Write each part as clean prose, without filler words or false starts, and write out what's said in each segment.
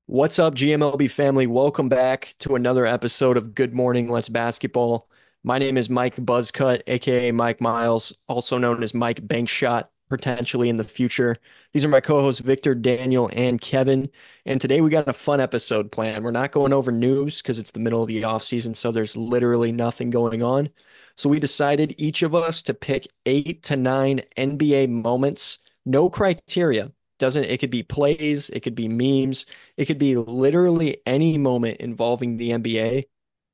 What's up, GMLB family? Welcome back to another episode of Good Morning Let's Basketball. My name is Mike Buzzcut, aka Mike Miles, also known as Mike Bankshot, potentially in the future. These are my co-hosts Victor, Daniel, and Kevin. And today we got a fun episode planned. We're not going over news because it's the middle of the off season, so there's literally nothing going on. So we decided each of us to pick 8 to 9 NBA moments, no criteria. Doesn't it could be plays, it could be memes, it could be literally any moment involving the NBA.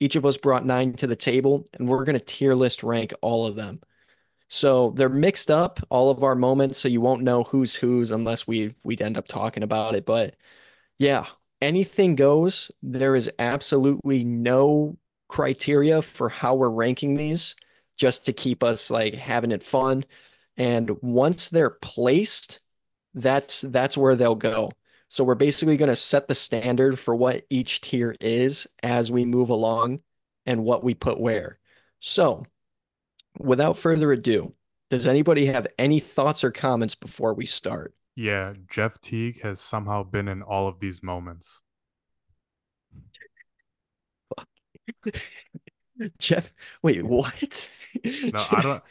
Each of us brought 9 to the table, and we're going to tier list rank all of them. So they're mixed up, all of our moments, so you won't know who's whose unless we'd end up talking about it. But yeah, anything goes. There is absolutely no criteria for how we're ranking these, just to keep us like having it fun. And once they're placed, that's where they'll go. So we're basically going to set the standard for what each tier is as we move along and what we put where. So, without further ado, does anybody have any thoughts or comments before we start? Yeah, Jeff Teague has somehow been in all of these moments. Jeff, wait, what? No, I don't.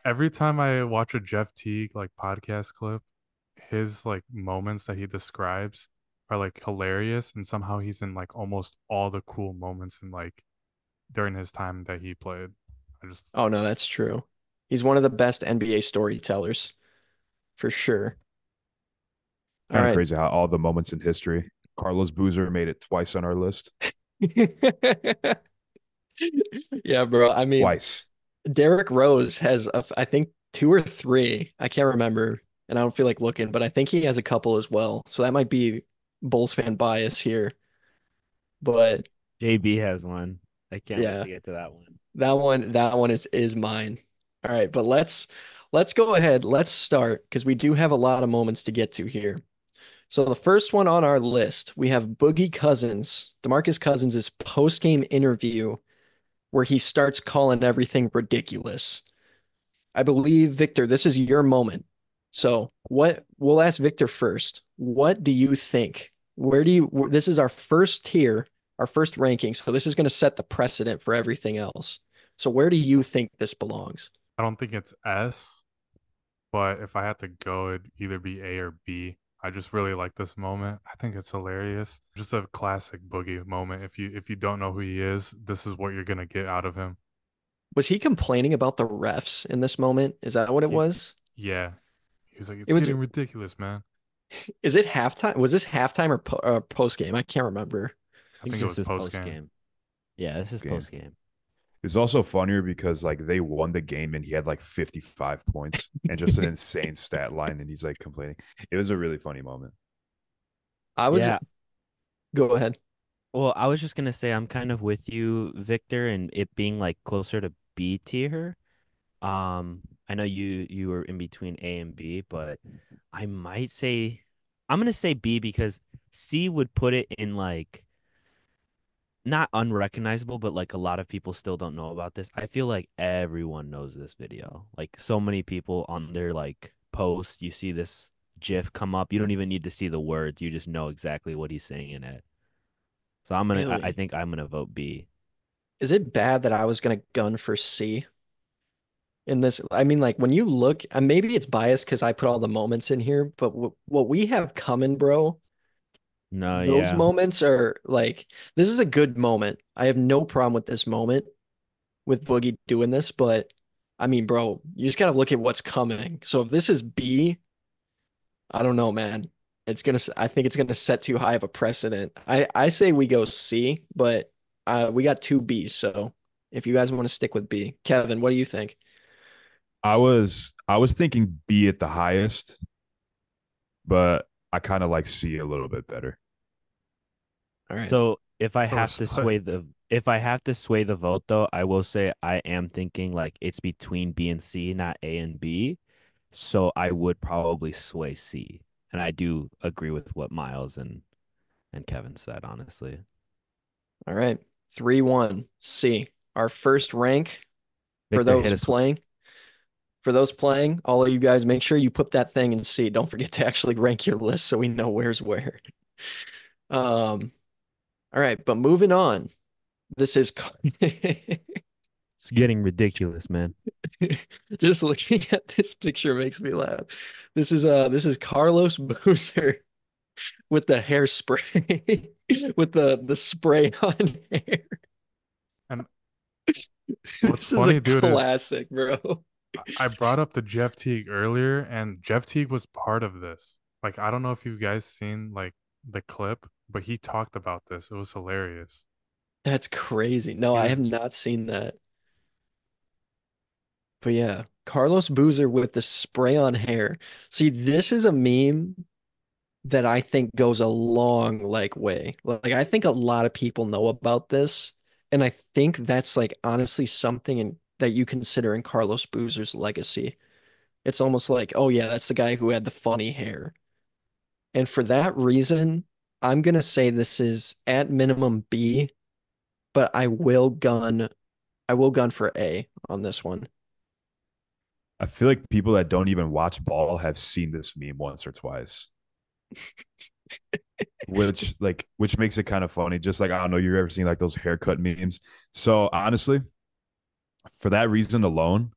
Every time I watch a Jeff Teague like podcast clip, his like moments that he describes are like hilarious, and somehow he's in like almost all the cool moments in like during his time that he played. I just Oh no, that's true. He's one of the best NBA storytellers for sure. All Kind of right. crazy how all the moments in history. Carlos Boozer made it twice on our list. Yeah, bro. I mean, Twice. Derrick Rose has, I think, two or three. I can't remember, and I don't feel like looking, but I think he has a couple as well. So that might be Bulls fan bias here. But JB has one. I can't wait yeah, to get to that one. that one is mine. All right, but let's go ahead. Let's start because we do have a lot of moments to get to here. So the first one on our list, we have Boogie Cousins, DeMarcus Cousins' post-game interview where he starts calling everything ridiculous. I believe, Victor, this is your moment. So, what we'll ask Victor first. What do you think? Where do you, this is our first tier, our first ranking. So, this is going to set the precedent for everything else. So, where do you think this belongs? I don't think it's S, but if I had to go, it'd either be A or B. I just really like this moment. I think it's hilarious. Just a classic Boogie moment. If you don't know who he is, this is what you're gonna get out of him. Was he complaining about the refs in this moment? Is that what it He, was? yeah, he was like, It "It's was, getting ridiculous, man." is it halftime? Was this halftime or post game? I can't remember. I I think think it this was is post post game. game. Yeah, this is Game. post game. It's also funnier because like they won the game and he had like 55 points and just an insane stat line and he's like complaining. It was a really funny moment. I was, Yeah. go ahead. Well, I was just gonna say I'm kind of with you, Victor, and it being like closer to B tier. I know you were in between A and B, but I might say I'm gonna say B because C would put it in like not unrecognizable, but like a lot of people still don't know about this. I feel like everyone knows this video. Like so many people on their like posts, you see this GIF come up. You don't even need to see the words. You just know exactly what he's saying in it. So I Really? think I'm gonna vote B. Is it bad that I was gonna gun for C in this? I mean, like when you look, maybe it's biased because I put all the moments in here, but what we have coming, bro, No, those yeah. moments are like, this is a good moment. I have no problem with this moment with Boogie doing this, but I mean, bro, you just gotta look at what's coming. So if this is B, I don't know, man. I think it's gonna set too high of a precedent. I say we go C, but we got two B's, so if you guys want to stick with B, Kevin, what do you think? I was thinking B at the highest, but I kind of like C a little bit better. All right. So The respect. if I have to sway the vote though, I will say I am thinking like it's between B and C, not A and B. So I would probably sway C. And I do agree with what Miles and Kevin said, honestly. All right. 3-1 C. Our first rank for Victor hit those us playing. For those playing, all of you guys, make sure you put that thing in C. Don't forget to actually rank your list so we know where's where. All right, but moving on. This is It's getting ridiculous, man. just looking at this picture makes me laugh. This is Carlos Boozer with the hairspray with the spray on hair. And what's This is funny, a dude, is classic, bro. I brought up the Jeff Teague earlier, and Jeff Teague was part of this. Like, I don't know if you guys seen like the clip, but he talked about this. It was hilarious. That's crazy. No, He I have was not seen that. But yeah, Carlos Boozer with the spray on hair. See, this is a meme that I think goes a long like way. Like I think a lot of people know about this, and I think that's like honestly something that you consider in Carlos Boozer's legacy. It's almost like, oh yeah, that's the guy who had the funny hair. And for that reason, I'm gonna say this is at minimum B, but I will gun for A on this one. I feel like people that don't even watch ball have seen this meme once or twice, which makes it kind of funny. Just like I don't know, you've ever seen like those haircut memes. So honestly, for that reason alone,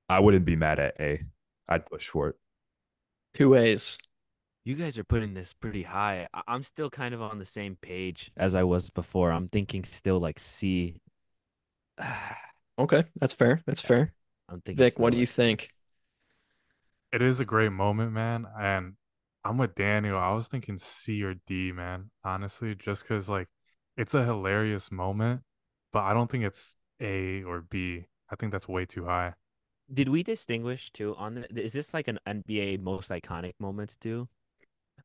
I wouldn't be mad at A. I'd push for it. Two A's. You guys are putting this pretty high. I'm still kind of on the same page as I was before. I'm thinking still like C. Okay, that's fair. That's fair. I'm thinking Vic, what still do you like C. think? it is a great moment, man. And I'm with Daniel. I was thinking C or D, man. Honestly, just because like it's a hilarious moment, but I don't think it's A or B. I think that's way too high. Did we distinguish too on the, is this like an NBA most iconic moments too?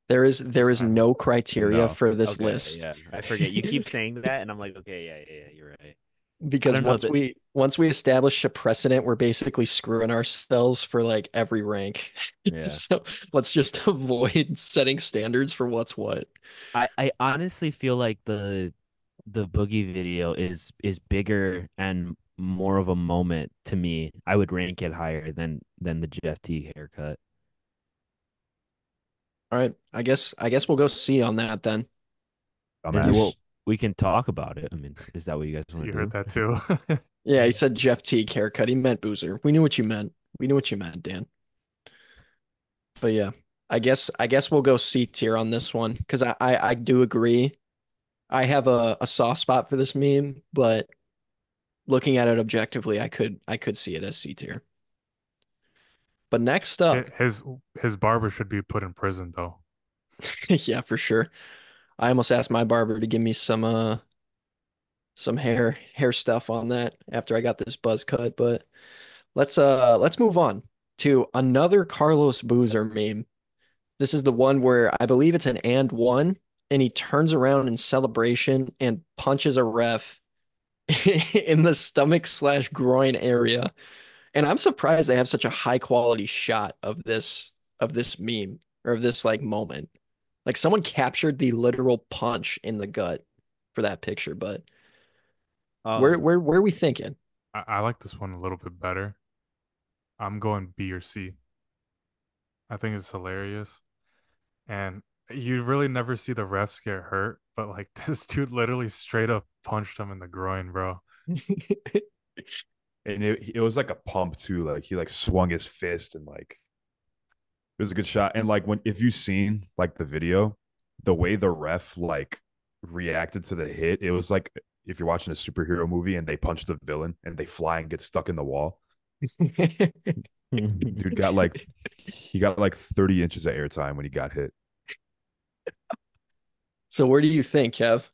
There is I no criteria No. for this Okay, list. yeah. I forget. You keep saying that and I'm like, okay, yeah, you're right. I Because don't know once that. we establish a precedent, we're basically screwing ourselves for like every rank. Yeah. So let's just avoid setting standards for what's what. I honestly feel like the Boogie video is bigger and more of a moment to me. I would rank it higher than the Jeff T haircut. All right, I guess we'll go C on that then. Is it Dumbass. what we can talk about it? I mean, is that what you guys want You to heard do? that too. Yeah, he said Jeff Teague haircut. He meant Boozer. We knew what you meant. We knew what you meant, Dan. But yeah, I guess we'll go C tier on this one because I do agree. I have a soft spot for this meme, but looking at it objectively, I could see it as C tier. But next up, His barber should be put in prison though. yeah, for sure. I almost asked my barber to give me some hair stuff on that after I got this buzz cut, but let's move on to another Carlos Boozer meme. This is the one where I believe it's an and one, and he turns around in celebration and punches a ref in the stomach slash groin area. And I'm surprised they have such a high quality shot of this meme or of this like moment. Like someone captured the literal punch in the gut for that picture, but where are we thinking? I like this one a little bit better. I'm going B or C. I think it's hilarious. And you really never see the refs get hurt, but like this dude literally straight up punched him in the groin, bro. And it was like a pump too. Like he like swung his fist and like it was a good shot. And like when if you've seen like the video, the way the ref like reacted to the hit, it was like if you're watching a superhero movie and they punch the villain and they fly and get stuck in the wall. Dude got like he got like 30 inches of airtime when he got hit. So where do you think, Kev?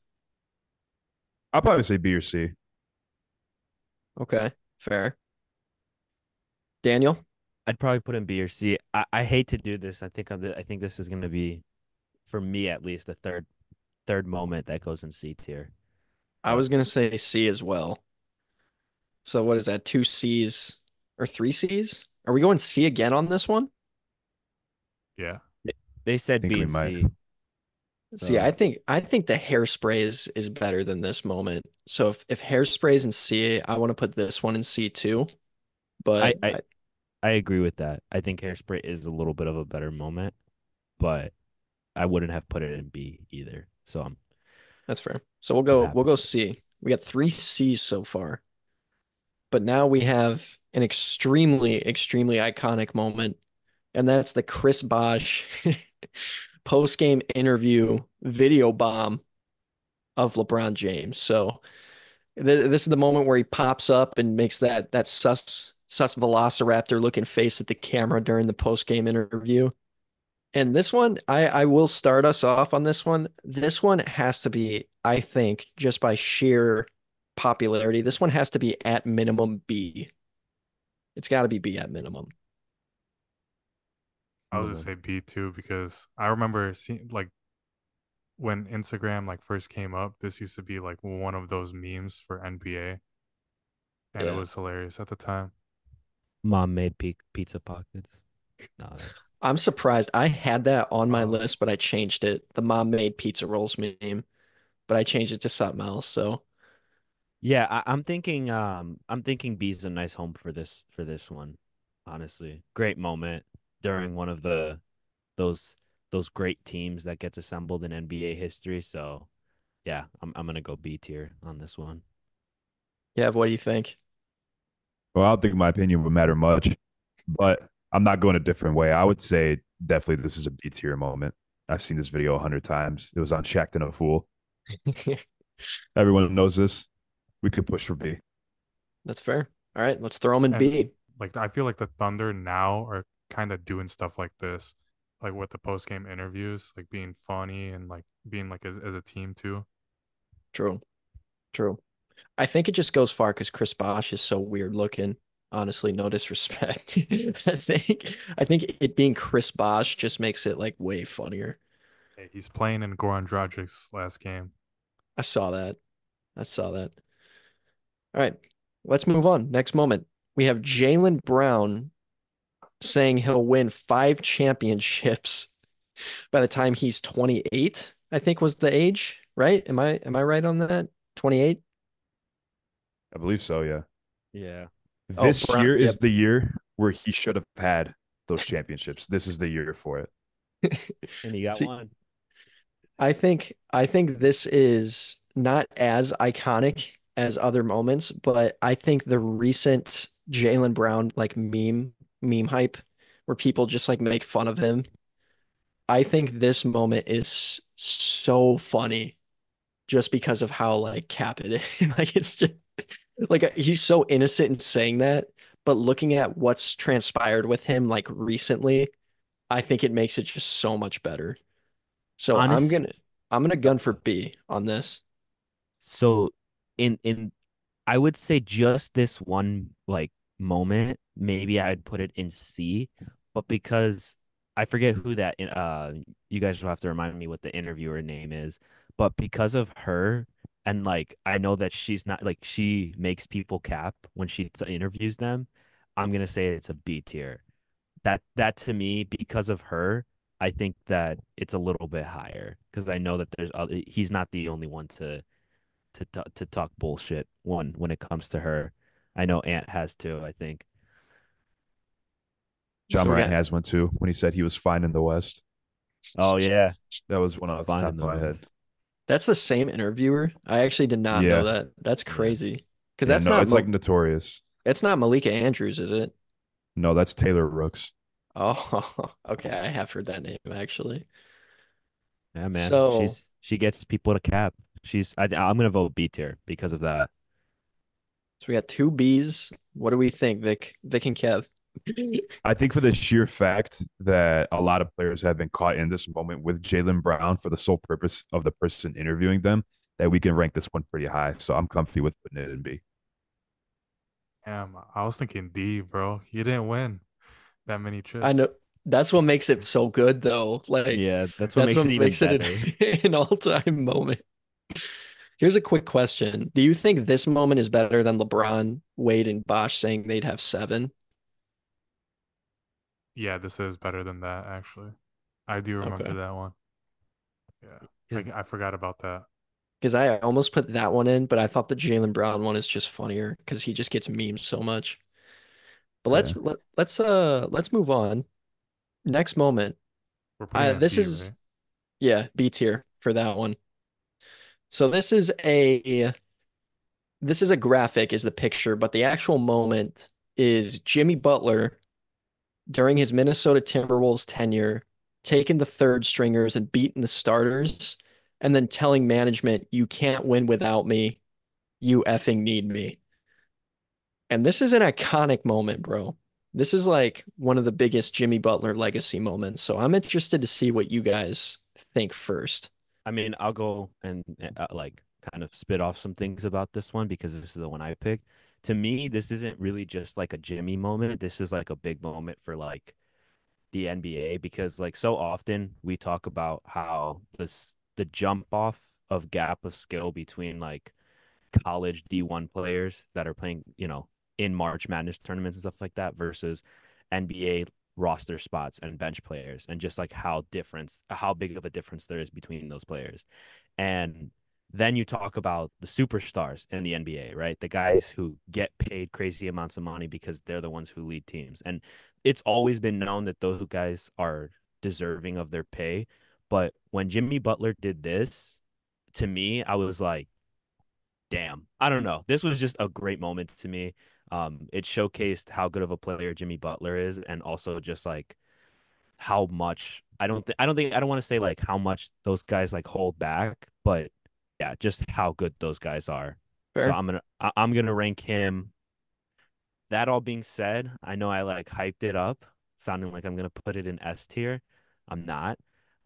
I'll probably say B or C. Okay, fair. Daniel? I'd probably put in B or C. I hate to do this. I think this is gonna be, for me at least, the third moment that goes in C tier. I was gonna say C as well. So what is that? Two C's or three C's? Are we going C again on this one? Yeah. They said Think B we and might. C. See, So I think the hairspray is better than this moment. So if hairspray's in C, I want to put this one in C too. I But I I agree with that. I think Hairspray is a little bit of a better moment, but I wouldn't have put it in B either. So That's fair. So we'll I'm go we'll happy. go C. We got three C's so far, but now we have an extremely iconic moment, and that's the Chris Bosh post-game interview video bomb of LeBron James. So this is the moment where he pops up and makes that sus Velociraptor looking face at the camera during the post-game interview. And this one, I will start us off on this one. This one has to be, I think, just by sheer popularity, this one has to be at minimum B. It's got to be B at minimum. I was gonna say B too because I remember seeing like when Instagram like first came up, this used to be like one of those memes for NBA, and it Yeah. was hilarious at the time. Mom made pizza pockets. No, that's I'm surprised. I had that on my Oh, list, but I changed it. The mom made pizza rolls meme, but I changed it to something else. So yeah. I'm thinking B's a nice home for this one. Honestly, great moment during one of those those great teams that gets assembled in NBA history. So yeah, I'm gonna go B tier on this one. yeah, what do you think? Well, I don't think my opinion would matter much, but I'm not going a different way. I would say definitely this is a B tier moment. I've seen this video 100 times. It was on Shaqtin' a Fool. Everyone knows this. We could push for B. That's fair. All right, let's throw them in and B. like I feel like the Thunder now are kind of doing stuff like this, like with the post game interviews, like being funny and like being like as a team too. True, true. I think it just goes far because Chris Bosh is so weird looking. Honestly, no disrespect. I think it being Chris Bosh just makes it like way funnier. Hey, he's playing in Goran Dragic's last game. I saw that. I saw that. All right, let's move on. Next moment. We have Jaylen Brown saying he'll win 5 championships by the time he's 28, I think was the age, right? Am I right on that? 28? I believe so, yeah. Yeah. Oh, This Brown, year yep. is the year where he should have had those championships. This is the year for it. And he got See, one. I think this is not as iconic as other moments, but I think the recent Jaylen Brown like meme hype where people just like make fun of him. I think this moment is so funny just because of how like cap it is. Like it's just like he's so innocent in saying that, but looking at what's transpired with him like recently, I think it makes it just so much better. So I'm Honest. gonna I'm gonna gun for B on this. So in I would say just this one like moment, maybe I'd put it in C, but because I forget who that you guys will have to remind me what the interviewer name is, but because of her and like I know that she's not like she makes people cap when she interviews them, I'm gonna say it's a B tier. That to me, because of her, I think that it's a little bit higher because I know that there's other he's not the only one to talk bullshit one when it comes to her. I know Ant has too, I think. John So we Moran got has one too when he said he was fine in the West. Oh yeah, That was one off the fine top in of the my head. West. that's the same interviewer. I actually did not know Yeah. that. That's Yeah. crazy. Because Yeah. that's No, not it's like Mal notorious. it's not Malika Andrews, is it? No, that's Taylor Rooks. Oh, okay. I have heard that name actually. Yeah, man. So She gets people to cap. I'm gonna vote B tier because of that. so we got two B's. What do we think, Vic? Vic and Kev. I think for the sheer fact that a lot of players have been caught in this moment with Jaylen Brown for the sole purpose of the person interviewing them, that we can rank this one pretty high. So I'm comfy with putting it in B. Damn, I was thinking D, bro. He didn't win that many I trips. know that's what makes it so good though. Like Yeah, that's what that's makes what it even makes it better. an all-time moment. Here's a quick question. Do you think this moment is better than LeBron, Wade, and Bosh saying they'd have 7? Yeah, this is better than that actually. I do remember Okay. that one. Yeah, Because I forgot about that. Because I almost put that one in, but I thought the Jaylen Brown one is just funnier because he just gets memes so much. But Yeah. let's move on. Next moment. We're putting it in This B, is right? yeah, B tier for that one. So this is a graphic is the picture, but the actual moment is Jimmy Butler during his Minnesota Timberwolves tenure, taking the third stringers and beating the starters, and then telling management, "You can't win without me. You effing need me." And this is an iconic moment, bro. This is like one of the biggest Jimmy Butler legacy moments. So I'm interested to see what you guys think first. I mean, I'll go and like kind of spit off some things about this one because this is the one I picked. To me, this isn't really just like a Jimmy moment. This is like a big moment for like the NBA because like so often we talk about how the jump off of gap of skill between like college D1 players that are playing, in March Madness tournaments and stuff like that versus NBA roster spots and bench players and just like how big of a difference there is between those players. And then you talk about the superstars in the NBA, right? The guys who get paid crazy amounts of money because they're the ones who lead teams. And it's always been known that those guys are deserving of their pay. But when Jimmy Butler did this, to me, I was like, damn, I don't know. This was just a great moment to me. It showcased how good of a player Jimmy Butler is, and also just like how much I don't want to say like how much those guys like hold back, but yeah, just how good those guys are. So Fair. I'm gonna rank him. That all being said, I know I like hyped it up, sounding like I'm gonna put it in S tier. I'm not.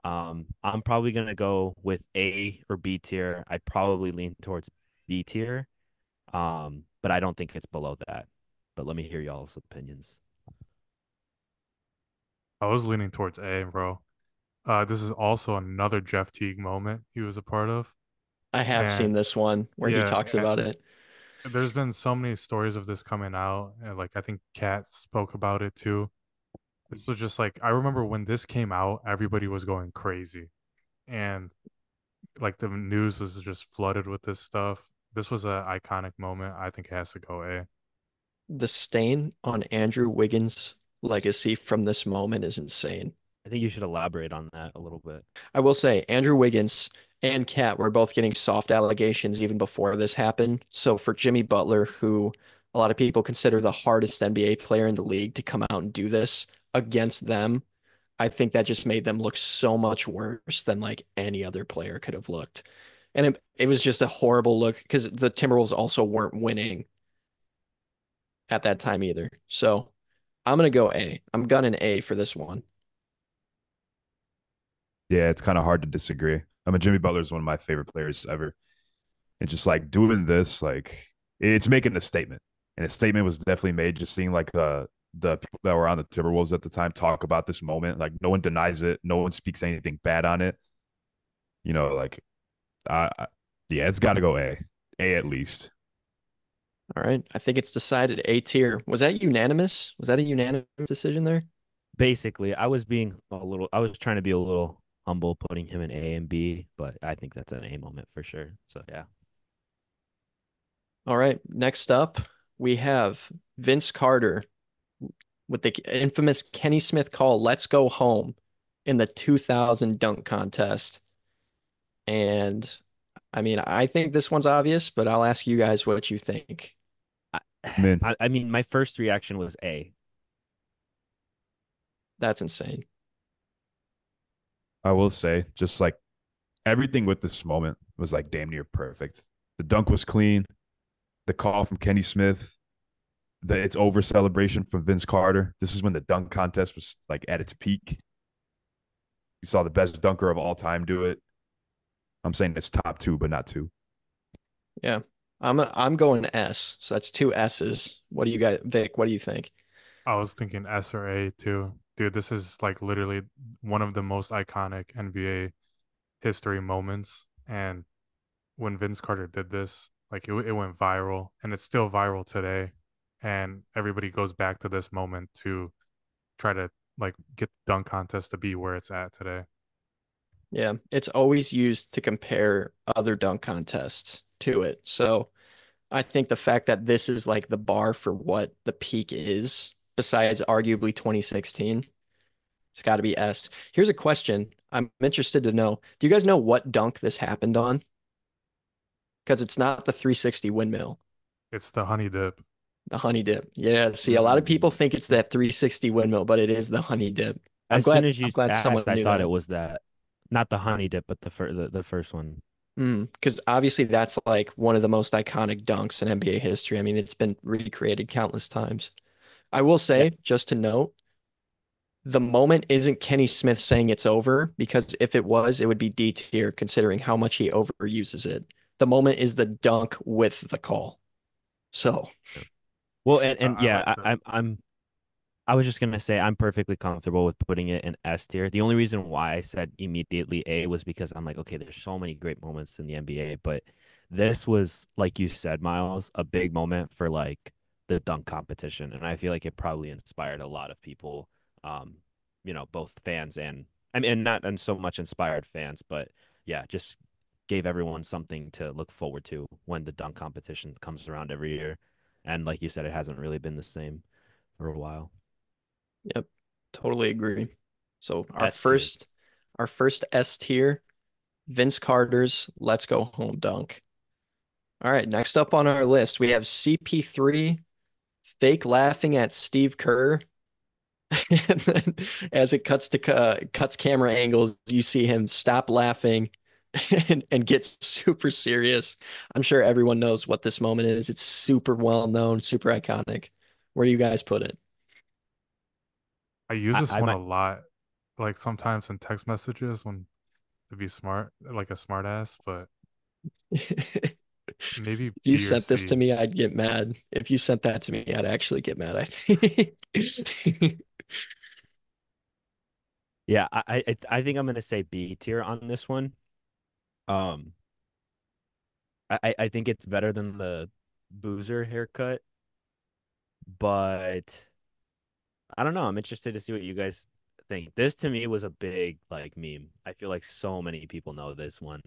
I'm probably gonna go with A or B tier. I'd probably lean towards B tier. But I don't think it's below that. But let me hear y'all's opinions. I was leaning towards A, bro. This is also another Jeff Teague moment he was a part of. I have And seen this one where he yeah, talks about it. there's been so many stories of this coming out. And like I think Kat spoke about it too. This was just like I remember when this came out, everybody was going crazy. And like the news was just flooded with this stuff. This was an iconic moment. I think it has to go A. The stain on Andrew Wiggins' legacy from this moment is insane. I think you should elaborate on that a little bit. I will say Andrew Wiggins and Cat were both getting soft allegations even before this happened. So for Jimmy Butler, who a lot of people consider the hardest NBA player in the league, to come out and do this against them, I think that just made them look so much worse than like any other player could have looked. And it was just a horrible look because the Timberwolves also weren't winning at that time either. So I'm gonna go A. I'm gunning A for this one. Yeah, it's kind of hard to disagree. I mean, Jimmy Butler is one of my favorite players ever. And just like doing this, like it's making a statement. And a statement was definitely made just seeing like the people that were on the Timberwolves at the time talk about this moment. Like no one denies it, no one speaks anything bad on it. You know, like I yeah, it's got to go A at least. All right. I think it's decided A tier. Was that unanimous? Was that a unanimous decision there? Basically, I was trying to be a little humble putting him in A and B, but I think that's an A moment for sure. So yeah. All right. Next up, we have Vince Carter with the infamous Kenny Smith call, "Let's go home," in the 2000 dunk contest. And I mean, I think this one's obvious, but I'll ask you guys what you think. I, I mean, I mean, my first reaction was A. That's insane. I will say, just like everything with this moment was like damn near perfect. The dunk was clean. The call from Kenny Smith, the it's over celebration from Vince Carter. This is when the dunk contest was like at its peak. You saw the best dunker of all time do it. I'm saying it's top two, but not two. Yeah. I'm going S. So that's two S's. What do you guys, Vic, what do you think? I was thinking S or A too. Dude, this is like literally one of the most iconic NBA history moments. And when Vince Carter did this, like it went viral and it's still viral today. And everybody goes back to this moment to try to like get the dunk contest to be where it's at today. Yeah, it's always used to compare other dunk contests to it. So I think the fact that this is like the bar for what the peak is besides arguably 2016. It's got to be S. Here's a question. I'm interested to know. Do you guys know what dunk this happened on? Because it's not the 360 windmill, It's the honey dip. the honey dip. Yeah, see, a lot of people think it's that 360 windmill, but it is the honey dip. I'm As soon glad as you I'm glad someone asked, I knew thought that. it was that, not the honey dip, but the first one. Because obviously that's like one of the most iconic dunks in NBA history. I mean, it's been recreated countless times. I will Yeah, say, just to note, the moment isn't Kenny Smith saying it's over, because if it was, it would be D tier considering how much he overuses it. The moment is the dunk with the call. So, well, I, and I yeah, like that. I was just gonna say I'm perfectly comfortable with putting it in S tier. The only reason why I said immediately A was because I'm like, okay, there's so many great moments in the NBA, but this was, like you said, Miles, a big moment for like the dunk competition, and I feel like it probably inspired a lot of people, um, both fans and I mean, and not and so much inspired fans, but yeah, just gave everyone something to look forward to when the dunk competition comes around every year. And like you said, it hasn't really been the same for a while. yep, totally agree. So S tier. our first S tier, Vince Carter's Let's Go Home dunk. All right, next up on our list, we have CP3 fake laughing at Steve Kerr. And then as it cuts camera angles, you see him stop laughing and gets super serious. I'm sure everyone knows what this moment is. It's super well known, super iconic. Where do you guys put it? I use this I one might a lot, like sometimes in text messages when to be smart, like a smart ass, but If maybe you B or sent this to C. me, I'd get mad. If you sent that to me, I'd actually get mad, I think. yeah, I think I'm gonna say B tier on this one. Um I think it's better than the Boozer haircut, but I don't know. I'm interested to see what you guys think. This to me was a big like meme. I feel like so many people know this one.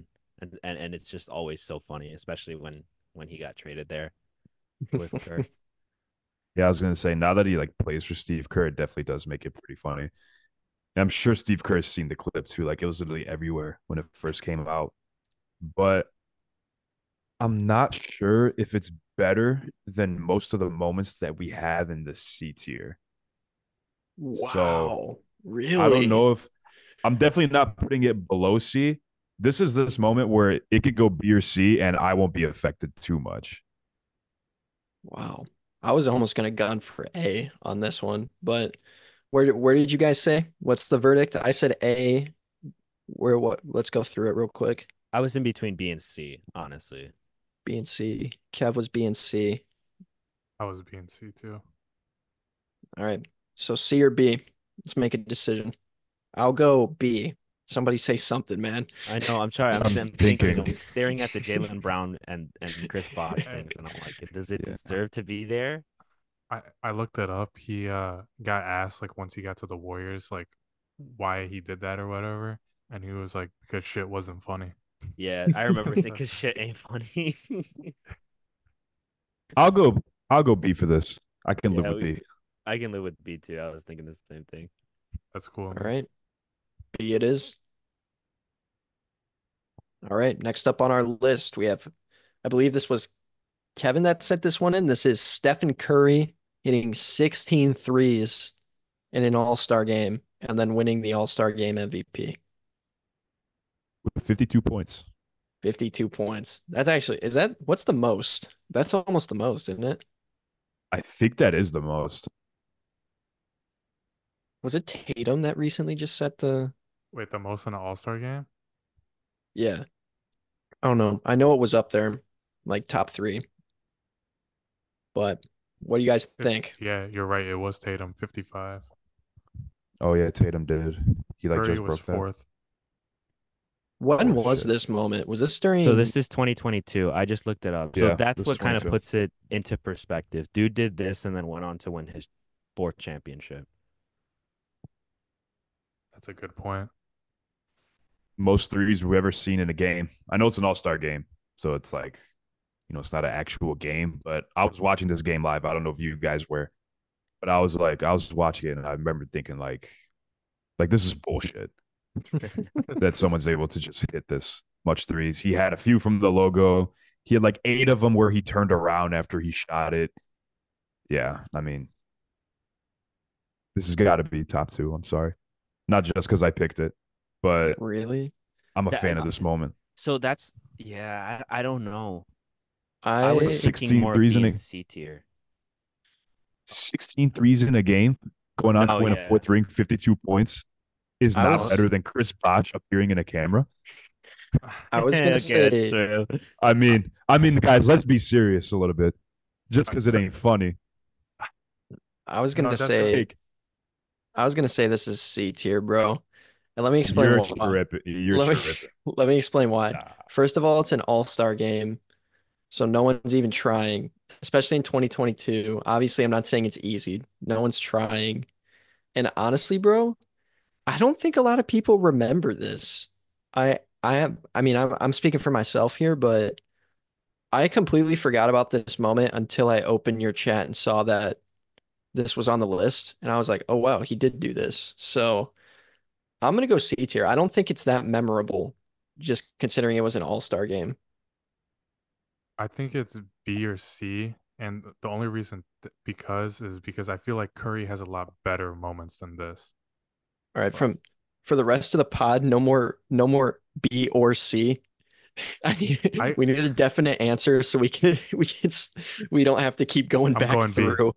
And it's just always so funny, especially when he got traded there with Kerr. Yeah, I was gonna say now that he like plays for Steve Kerr, it definitely does make it pretty funny. And I'm sure Steve Kerr has seen the clip too. Like it was literally everywhere when it first came out. But I'm not sure if it's better than most of the moments that we have in the C tier. So Wow. I don't Really? know if I'm definitely not putting it below C. This is this moment where it could go B or C and I won't be affected too much. Wow. I was almost gonna gun for A on this one, but where did you guys say? What's the verdict? I said A. Where what? Let's go through it real quick. I was in between B and C, honestly. B and C. Kev was B and C. I was B and C too. All right. So C or B? Let's make a decision. I'll go B. Somebody say something, man. I know. I'm sorry. I'm I'm thinking. thinking, I'm staring at the Jaylen Brown and Chris Bosh Hey, things, and I'm like, does it yeah. deserve to be there? I looked it up. He got asked like once he got to the Warriors like why he did that or whatever, and he was like because shit wasn't funny. Yeah, I remember saying, "Cause shit ain't funny." I'll go I'll go B for this. I can live Yeah, with B. I can live with B too. I was thinking the same thing. That's cool, All man. right. B it is. All right. Next up on our list, we have, I believe this was Kevin that sent this one in. This is Stephen Curry hitting 16 threes in an All-Star game and then winning the All-Star game MVP. With 52 points. 52 points. That's actually, what's the most? That's almost the most, isn't it? I think that is the most. Was it Tatum that recently just set the, Wait, the most in an All Star game? yeah. I don't know. I know it was up there, like top three, but what do you guys think? Yeah, you're right. It was Tatum, 55. Oh yeah, Tatum did. He like Curry just was broke that fourth. When fourth was shit. this moment? Was this So during, this is 2022. I just looked it up. So Yeah, that's this is what kind of 22. puts it into perspective. Dude did this and then went on to win his fourth championship. That's a good point. Most threes we've ever seen in a game. I know it's an all-star game, so it's like, it's not an actual game, but I was watching this game live. I don't know if you guys were. But I was watching it and I remember thinking like this is bullshit that someone's able to just hit this much threes. He had a few from the logo. He had like 8 of them where he turned around after he shot it. Yeah, I mean, this has got to be top two. I'm sorry, not just because I picked it, but Really? I'm a fan of That, this moment. so that's yeah, I don't know. I was I thinking 16 more threes B in and a C tier. 16 threes in a game, going on to No, win a yeah. fourth ring, 52 points is I not was better than Chris Bosh appearing in a camera. I was gonna Okay, that's say true. Guys, let's be serious a little bit. Just because it ain't funny. I was No, gonna that's a say Like, I was gonna say this is C tier, bro. And let me explain you're why. tripping. You're Let me tripping. let me explain why. Nah. First of all, it's an all-star game, so no one's even trying, especially in 2022. Obviously, I'm not saying it's easy. No one's trying. And honestly, bro, I don't think a lot of people remember this. I mean, I'm speaking for myself here, but I completely forgot about this moment until I opened your chat and saw that this was on the list, and I was like, oh wow, he did do this. So I'm gonna go C tier. I don't think it's that memorable, just considering it was an all-star game. I think it's B or C, and the only reason because I feel like Curry has a lot better moments than this. All right, Like for the rest of the pod, no more B or C. I We need a definite answer so we don't have to keep going I'm back going B. through.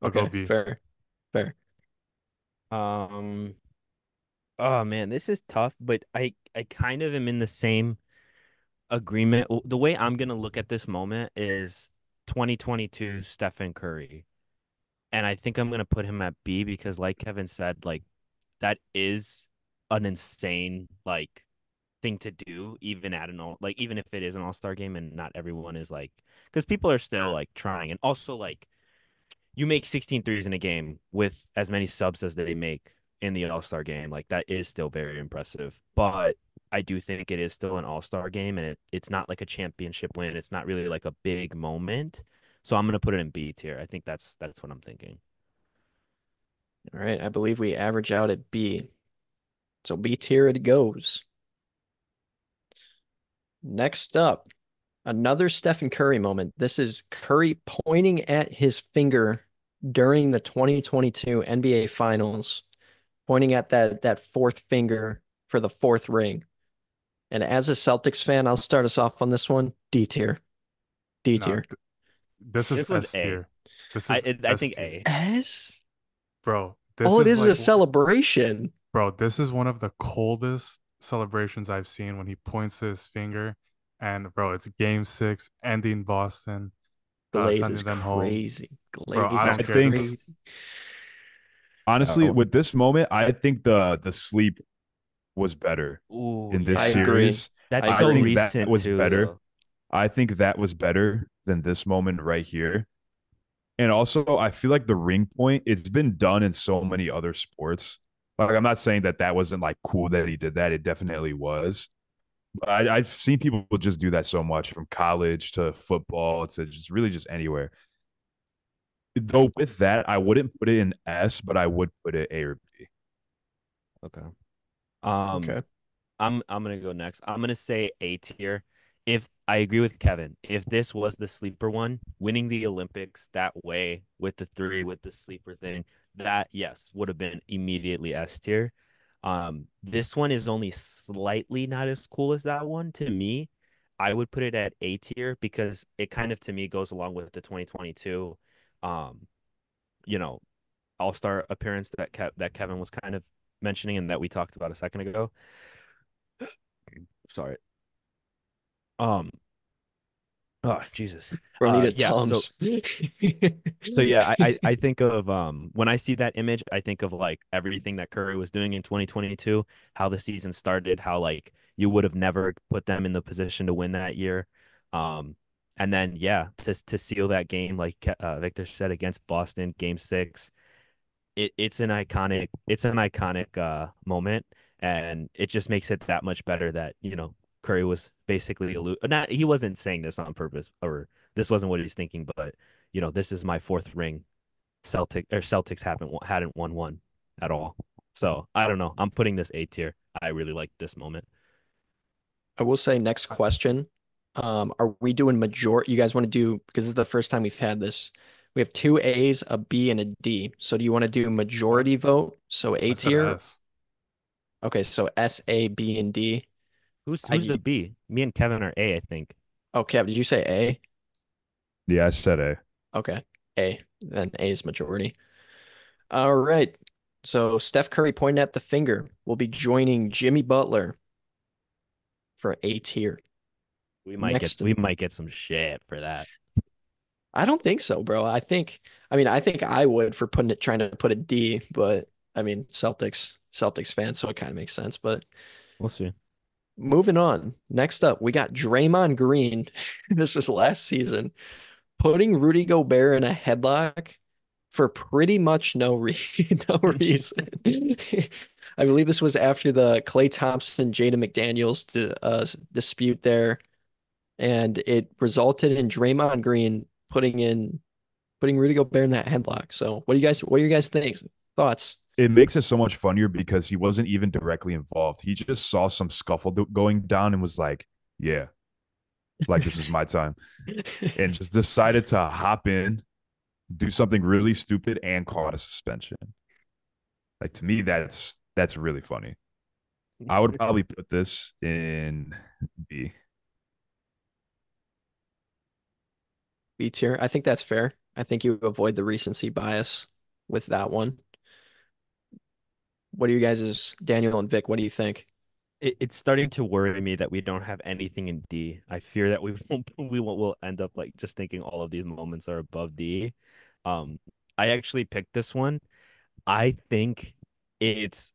I'll go Okay, B. fair, fair. Um, oh man, this is tough, but I kind of am in the same agreement. The way I'm gonna look at this moment is 2022 Stephen Curry. And I think I'm gonna put him at B because like Kevin said, like that is an insane like thing to do, even at an all like even if it is an all-star game and not everyone is like because people are still like trying. And also like you make 16 threes in a game with as many subs as they make in the All-Star game. Like that is still very impressive. But I do think it is still an All-Star game and it's not like a championship win. It's not really like a big moment. So I'm gonna put it in B tier. I think that's what I'm thinking. All right, I believe we average out at B. So B tier it goes. Next up, another Stephen Curry moment. This is Curry pointing at his finger during the 2022 NBA Finals, pointing at that fourth finger for the fourth ring. And as a Celtics fan, I'll start us off on this one. D tier. D No, tier. this is This one's S A. tier. This I is I S think tier, A. S? bro. Oh, it is a celebration. bro. This is one of the coldest celebrations I've seen when he points his finger, and bro, it's Game 6, ending Boston, Glaze sending is them home, crazy. bro. I Glaze is I don't care. This think is crazy. honestly, Oh. with this moment, I think the sleep was better Ooh, in this I yeah. agree. series. That's I I so agree. think that recent was too, better. though. I think that was better than this moment right here. And also, I feel like the ring point, it's been done in so many other sports. Like, I'm not saying that that wasn't like cool that he did that. It definitely was. But I've seen people just do that so much from college to football to just really just anywhere. Though with that, I wouldn't put it in S, but I would put it A or B. Okay. Um, Okay. I'm gonna go next. I'm gonna say A tier. If I agree with Kevin, if this was the sleeper one, winning the Olympics that way with the three with the sleeper thing, that yes would have been immediately S tier. This one is only slightly not as cool as that one to me. I would put it at A tier because it kind of to me goes along with the 2022, um, you know, All-Star appearance that Kevin was kind of mentioning and that we talked about a second ago. Sorry. Um, oh Jesus. Bro, need a Yeah. So Tums. so yeah, I think of when I see that image, I think of like everything that Curry was doing in 2022, how the season started, how like you would have never put them in the position to win that year. Um, and then yeah, to seal that game, like Victor said against Boston, Game 6, it's an iconic moment, and it just makes it that much better that Curry was basically not he wasn't saying this on purpose or this wasn't what he's thinking, but this is my fourth ring Celtics hadn't won one at all. So I don't know. I'm putting this A tier. I really like this moment. I will say next I, question. Are we doing You guys want to do, because this is the first time we've had this. We have two A's, a B, and a D. So do you want to do I, majority vote? So A I said tier. S. Okay, so S, A, B, and D. Who's the I B? Me and Kevin are A, I think. Oh, Kev, did you say A? Yeah, I said A. Okay, A. Then A is majority. All right. So Steph Curry pointing at the finger will be joining Jimmy Butler for A tier. Next, We might get some shit for that. I don't think so, bro. I think I would for trying to put a D, but I mean, Celtics fan, so it kind of makes sense. But We'll see. moving on. Next up, we got Draymond Green. This was last season, putting Rudy Gobert in a headlock for pretty much no reason. I believe this was after the Klay Thompson, Jaden McDaniels dispute there, and it resulted in Draymond Green putting Rudy Gobert in that headlock. So what do you guys think? Thoughts? It makes it so much funnier because he wasn't even directly involved. He just saw some scuffle going down and was like, "Yeah, like this is my time," and just decided to hop in, do something really stupid, and call it a suspension. Like to me, that's really funny. I would probably put this in B. B tier. I think that's fair. I think you avoid the recency bias with that one. What are you guys' Daniel and Vic? What do you think? It's starting to worry me that we don't have anything in D. I fear that we won't we'll end up like just thinking all of these moments are above D. Um, I actually picked this one. I think it's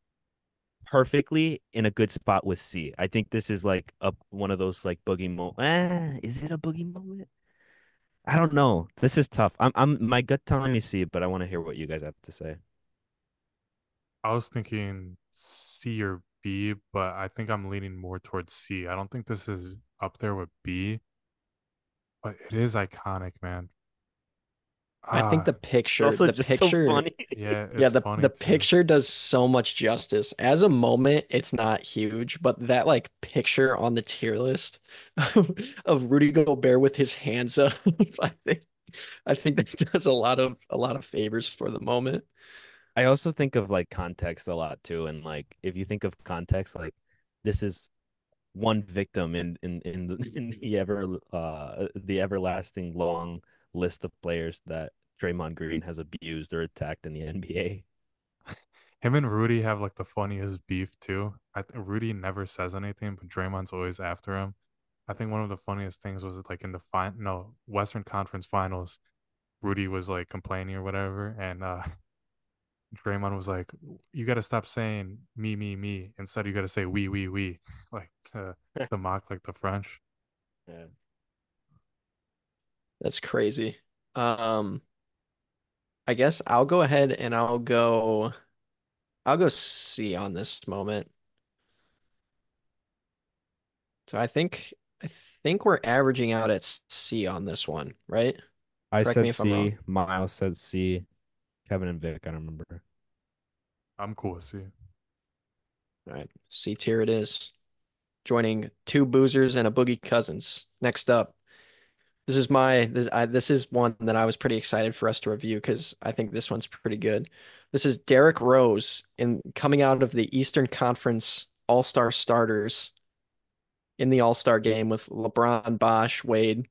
perfectly in a good spot with C. I think this is like a one of those like boogie moment. Is it a boogie moment? I don't know. This is tough. I'm my gut telling me C, but I want to hear what you guys have to say. I was thinking C or B, but I think I'm leaning more towards C. I don't think this is up there with B, but it is iconic, man. I think Ah, It's also the just so picture, funny. yeah, yeah, it's funny the too. picture does so much justice. As a moment, it's not huge, but that like picture on the tier list of Rudy Gobert with his hands up, I think I think that does a lot of favors for the moment. I also think of like context a lot too, and like if you think of context, like this is one victim in the in the everlasting long list of players that Draymond Green has abused or attacked in the NBA. Him and Rudy have like the funniest beef too. Rudy never says anything, but Draymond's always after him. I think one of the funniest things was like in the Western Conference Finals, Rudy was like complaining or whatever, and Draymond was like, "You got to stop saying me. Instead, you got to say we, like to mock like the French." Yeah. That's crazy. Um, I guess I'll go ahead and I'll go C on this moment. So I think we're averaging out at C on this one, right? I Correct me said if I'm wrong. C. Miles said C. Kevin and Vic, I don't remember. I'm cool with C. All right, C tier it is. Joining two boozers and a Boogie Cousins. Next up, this is one that I was pretty excited for us to review because I think this one's pretty good. This is Derrick Rose in coming out of the Eastern Conference All-Star starters in the All-Star game with LeBron, Bosh, Wade,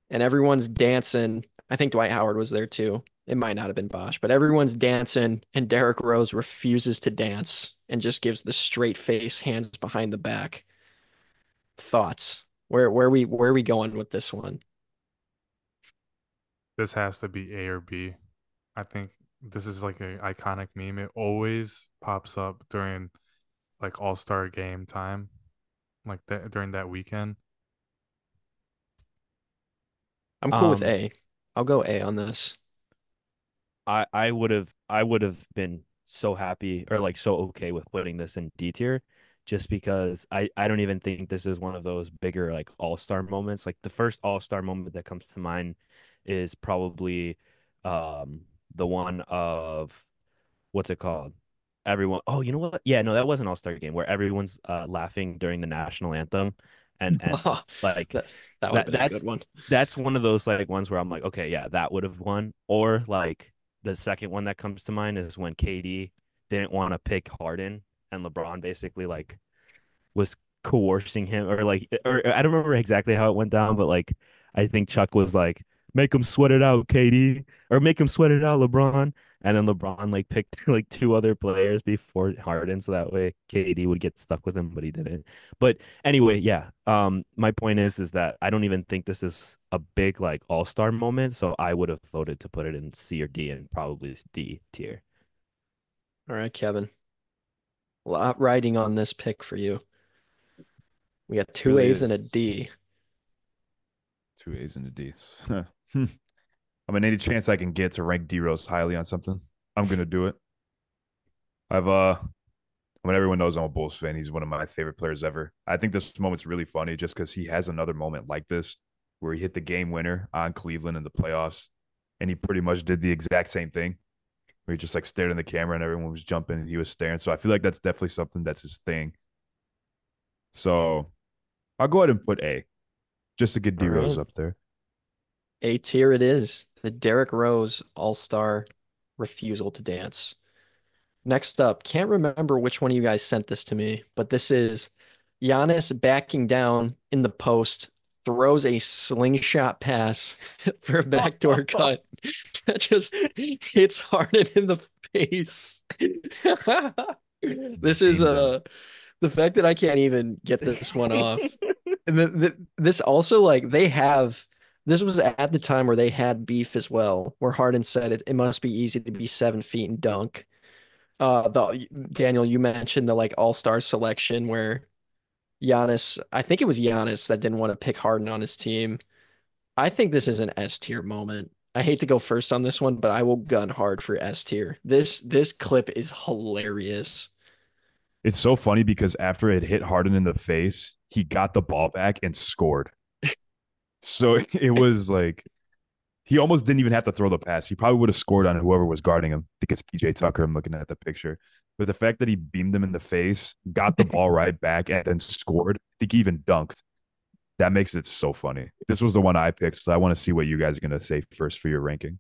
and everyone's dancing. I think Dwight Howard was there too. It might not have been Bosh, but everyone's dancing, and Derrick Rose refuses to dance and just gives the straight face, hands behind the back. Thoughts? Where are we going with this one? This has to be A or B. I think this is like an iconic meme. It always pops up during like All Star game time, like that during that weekend. I'm cool with Um, A. I'll go A on this. I would have been so happy or like so okay with putting this in D tier just because I don't even think this is one of those bigger like all-star moments. Like the first all-star moment that comes to mind is probably um the one of what's it called? Everyone. Oh, you know what? Yeah, no, that was an All-Star game where everyone's laughing during the national anthem, and Oh, like that would have that been a good that's one. that's one of those like ones where I'm like, okay, yeah, that would have won. Or like the second one that comes to mind is when KD didn't want to pick Harden and LeBron basically like was coercing him or like or I don't remember exactly how it went down, but like I think Chuck was like, make him sweat it out, KD, or make him sweat it out, LeBron. And then LeBron like picked like two other players before Harden, so that way KD would get stuck with him, but he didn't. But anyway, yeah. My point is that I don't even think this is a big like all-star moment, so I would have voted to put it in C or D and probably D tier. All right, Kevin. A lot riding on this pick for you. We got two Really A's and is a D. two A's and a D. I mean, any chance I can get to rank D Rose highly on something, I'm gonna do it. I've I mean, everyone knows I'm a Bulls fan. He's one of my favorite players ever. I think this moment's really funny just because he has another moment like this where he hit the game winner on Cleveland in the playoffs, and he pretty much did the exact same thing where he just like stared in the camera and everyone was jumping and he was staring. So I feel like that's definitely something that's his thing. So I'll go ahead and put A just to get All D Rose right. up there. A tier it is. The Derrick Rose All-Star refusal to dance. Next up, can't remember which one of you guys sent this to me, but this is Giannis backing down in the post, throws a slingshot pass for a backdoor cut that just hits Harden in the face. This is Beamed him. the fact that I can't even get this one off. And this also like they have this was at the time where they had beef as well, where Harden said it must be easy to be 7 feet and dunk. The Daniel, you mentioned the like all-star selection where Giannis, I think it was Giannis that didn't want to pick Harden on his team. I think this is an S tier moment. I hate to go first on this one, but I will gun hard for S tier. This clip is hilarious. It's so funny because after it hit Harden in the face, he got the ball back and scored. So it was like he almost didn't even have to throw the pass. He probably would have scored on whoever was guarding him. I think it's PJ Tucker. I'm looking at the picture. But the fact that he beamed him in the face, got the ball right back, and then scored, I think he even dunked. That makes it so funny. This was the one I picked, so I want to see what you guys are going to say first for your ranking.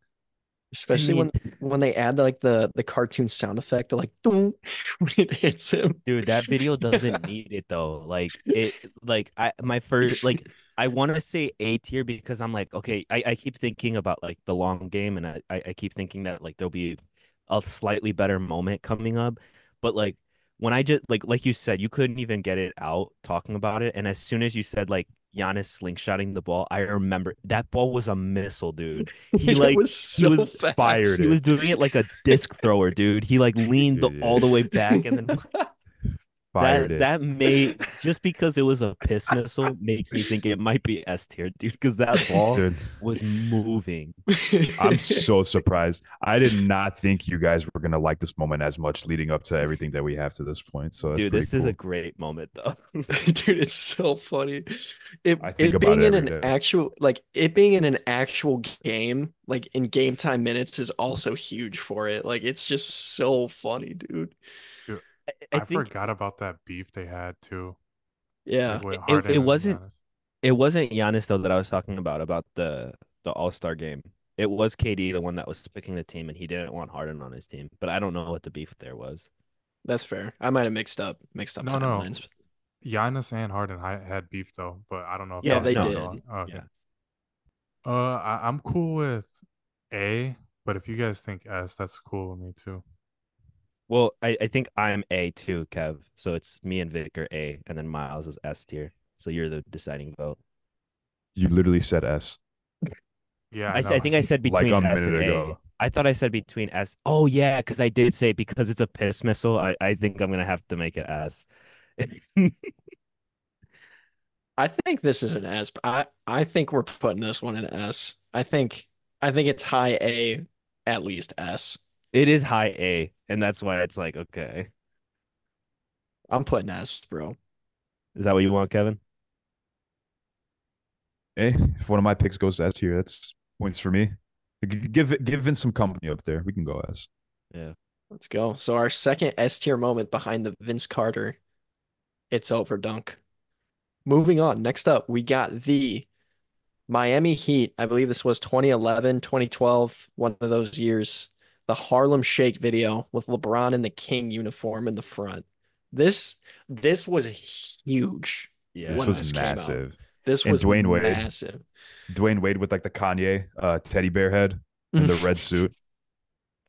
I Especially mean, when they add like the cartoon sound effect, they're like "Dunk," when it hits him. dude, that video doesn't need it though. Like it, like I my first like I want to say A tier because I'm like, okay, I keep thinking about like the long game, and I keep thinking that like there'll be a slightly better moment coming up, but like when I just like you said, you couldn't even get it out talking about it, and as soon as you said like Giannis slingshotting the ball, I remember that ball was a missile, dude. He It like was he so was Fired he fast. it. was doing it like a disc thrower, dude. He like leaned all Dude, the way back and then fired that it. that may just because it was a piss missile makes me think it might be S tier, dude, because that ball Dude, was moving. I'm so surprised. I did not think you guys were going to like this moment as much leading up to everything that we have to this point. So that's Dude, pretty this is a cool. great moment though. Dude, it's so funny. It I think it about being it in every an day. actual like it being in an actual game, like in game time minutes is also huge for it. Like it's just so funny, dude. Dude, I I think forgot about that beef they had too, like Yeah. with it, Harden it and wasn't Giannis. it wasn't Giannis though that I was talking about the All-Star game. It was KD, the one that was picking the team, and he didn't want Harden on his team. But I don't know what the beef there was. That's fair. I might have mixed up No, no, timelines. Giannis and Harden had beef though, but I don't know if No, they Yeah, were they no, talking no. did. about. Oh, okay. Yeah. I'm cool with A, but if you guys think S, that's cool with me too. Well, I think I'm A too, Kev. So it's me and Vic are A, and then Miles is S tier. So you're the deciding vote. You literally said S Yeah, I I know. think I said like between a S and minute A. ago. I thought I said between S. Oh yeah, because I did say because it's a piss missile. I think I'm gonna have to make it S. I think this is an S. I think we're putting this one in S. I think it's high A, at least S. It is high A, and that's why it's like okay. I'm putting S, bro. Is that what you want, Kevin? If one of my picks goes to S tier, that's points for me. Give Vince some company up there. We can go S. Yeah. Let's go. So our second S tier moment behind the Vince Carter, it's over dunk. Moving on. Next up, we got the Miami Heat. I believe this was 2011, 2012, one of those years. The Harlem Shake video with LeBron in the King uniform in the front. This this was huge This Yeah. when was this came out. massive. This And was massive. Dwayne Wade with like the Kanye teddy bear head and the red suit.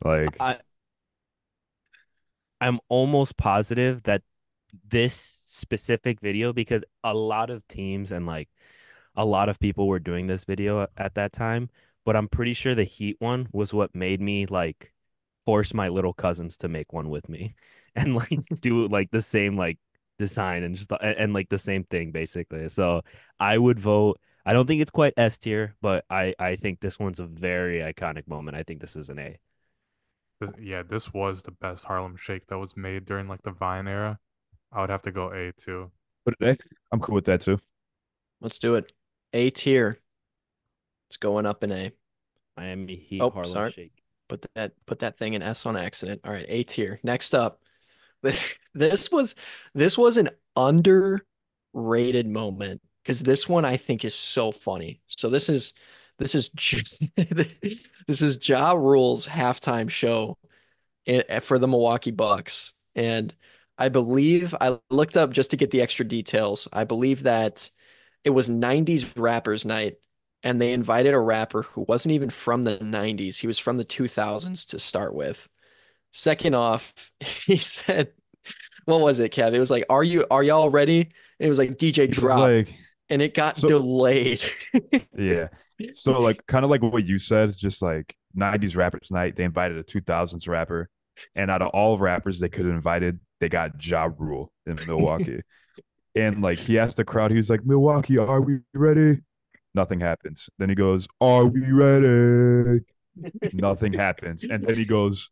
Like I I'm almost positive that this specific video, because a lot of teams and like a lot of people were doing this video at that time, but I'm pretty sure the Heat one was what made me like force my little cousins to make one with me and like do like the same like design and just and like the same thing basically. So I would vote. I don't think it's quite S tier, but I think this one's a very iconic moment. I think this is an A. Yeah, this was the best Harlem Shake that was made during like the Vine era. I would have to go A too. but I'm cool with that too. Let's do it. A tier. It's going up in A. Miami Heat Oh, Harlem sorry. Shake. Put that thing in S on accident. All right, A tier. Next up. This was an underrated moment because this one I think is so funny. So this is this is Ja Rule's halftime show for the Milwaukee Bucks. And I believe I looked up just to get the extra details. I believe that it was 90s rappers night and they invited a rapper who wasn't even from the 90s. He was from the 2000s to start with. Second off, he said, what was it, Kev? It was like, are y'all ready? And it was like DJ It was drop like and it got so delayed. yeah. So like kind of like what you said, just like 90s rappers night, they invited a 2000s rapper. And out of all rappers they could have invited, they got Ja Rule in Milwaukee. And like he asked the crowd, he was like, Milwaukee, are we ready? Nothing happens. Then he goes, are we ready? Nothing happens. And then he goes,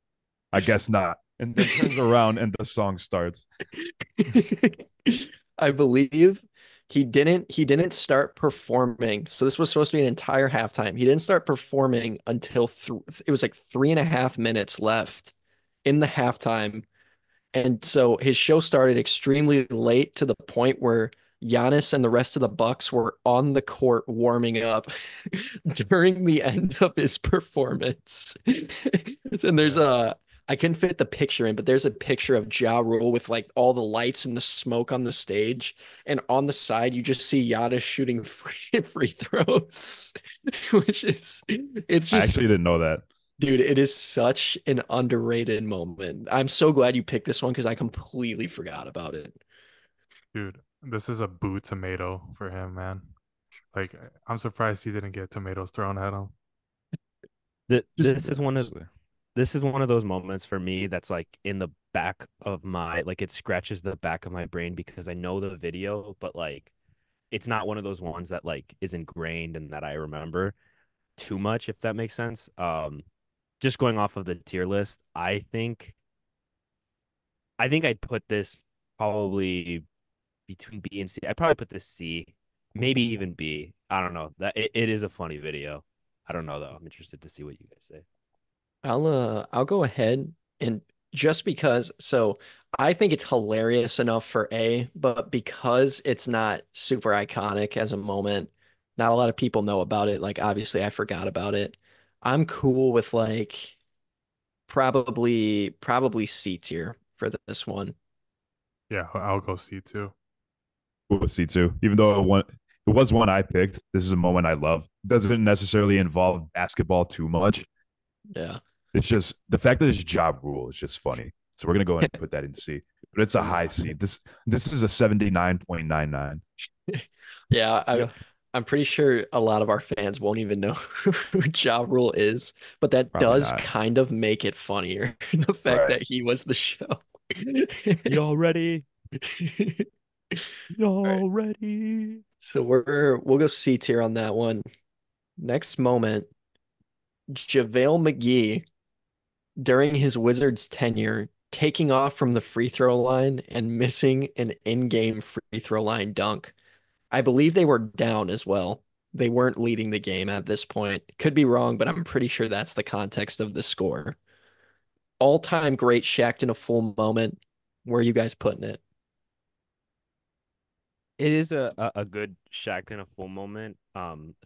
I guess not. And then turns around and the song starts. I believe he didn't start performing. So this was supposed to be an entire halftime. He didn't start performing until it was like 3.5 minutes left in the halftime. And so his show started extremely late to the point where Giannis and the rest of the Bucks were on the court warming up during the end of his performance. And there's Yeah. I couldn't fit the picture in, but there's a picture of Ja Rule with like all the lights and the smoke on the stage. And on the side, you just see Giannis shooting free throws, which is it's I just actually didn't know that. dude, it is such an underrated moment. I'm so glad you picked this one because I completely forgot about it. Dude, this is a boo tomato for him, man. Like I'm surprised he didn't get tomatoes thrown at him. This is one of Honestly. this is one of those moments for me that's like in the back of my like it scratches the back of my brain because I know the video, but like it's not one of those ones that like is ingrained and that I remember too much, if that makes sense. Just going off of the tier list, I think I'd put this probably between B and C. I'd probably put this C, maybe even B. I don't know. It is a funny video. I don't know though. I'm interested to see what you guys say. I'll go ahead and just because so I think it's hilarious enough for A, but because it's not super iconic as a moment, not a lot of people know about it. Like obviously I forgot about it. I'm cool with like probably C tier for this one. Yeah, I'll go C too. We'll see too. Even though it was one I picked, this is a moment I love. Doesn't necessarily involve basketball too much. Yeah. It's just the fact that it's job rule is just funny. So we're gonna go ahead and put that in C. But it's a high C. This is a 79.99. Yeah, Yeah. I'm pretty sure a lot of our fans won't even know who Ja Rule is, but that Probably does not. kind of make it funnier, the fact Right. that he was the show. Y'all ready? All right, Y'all ready? so we'll go C tier on that one. Next moment, JaVale McGee during his Wizards tenure, taking off from the free throw line and missing an in-game free throw line dunk. I believe they were down as well. They weren't leading the game at this point. Could be wrong, but I'm pretty sure that's the context of the score. All-time great Shaq in a full moment. Where are you guys putting it? It is a good Shaq in a full moment.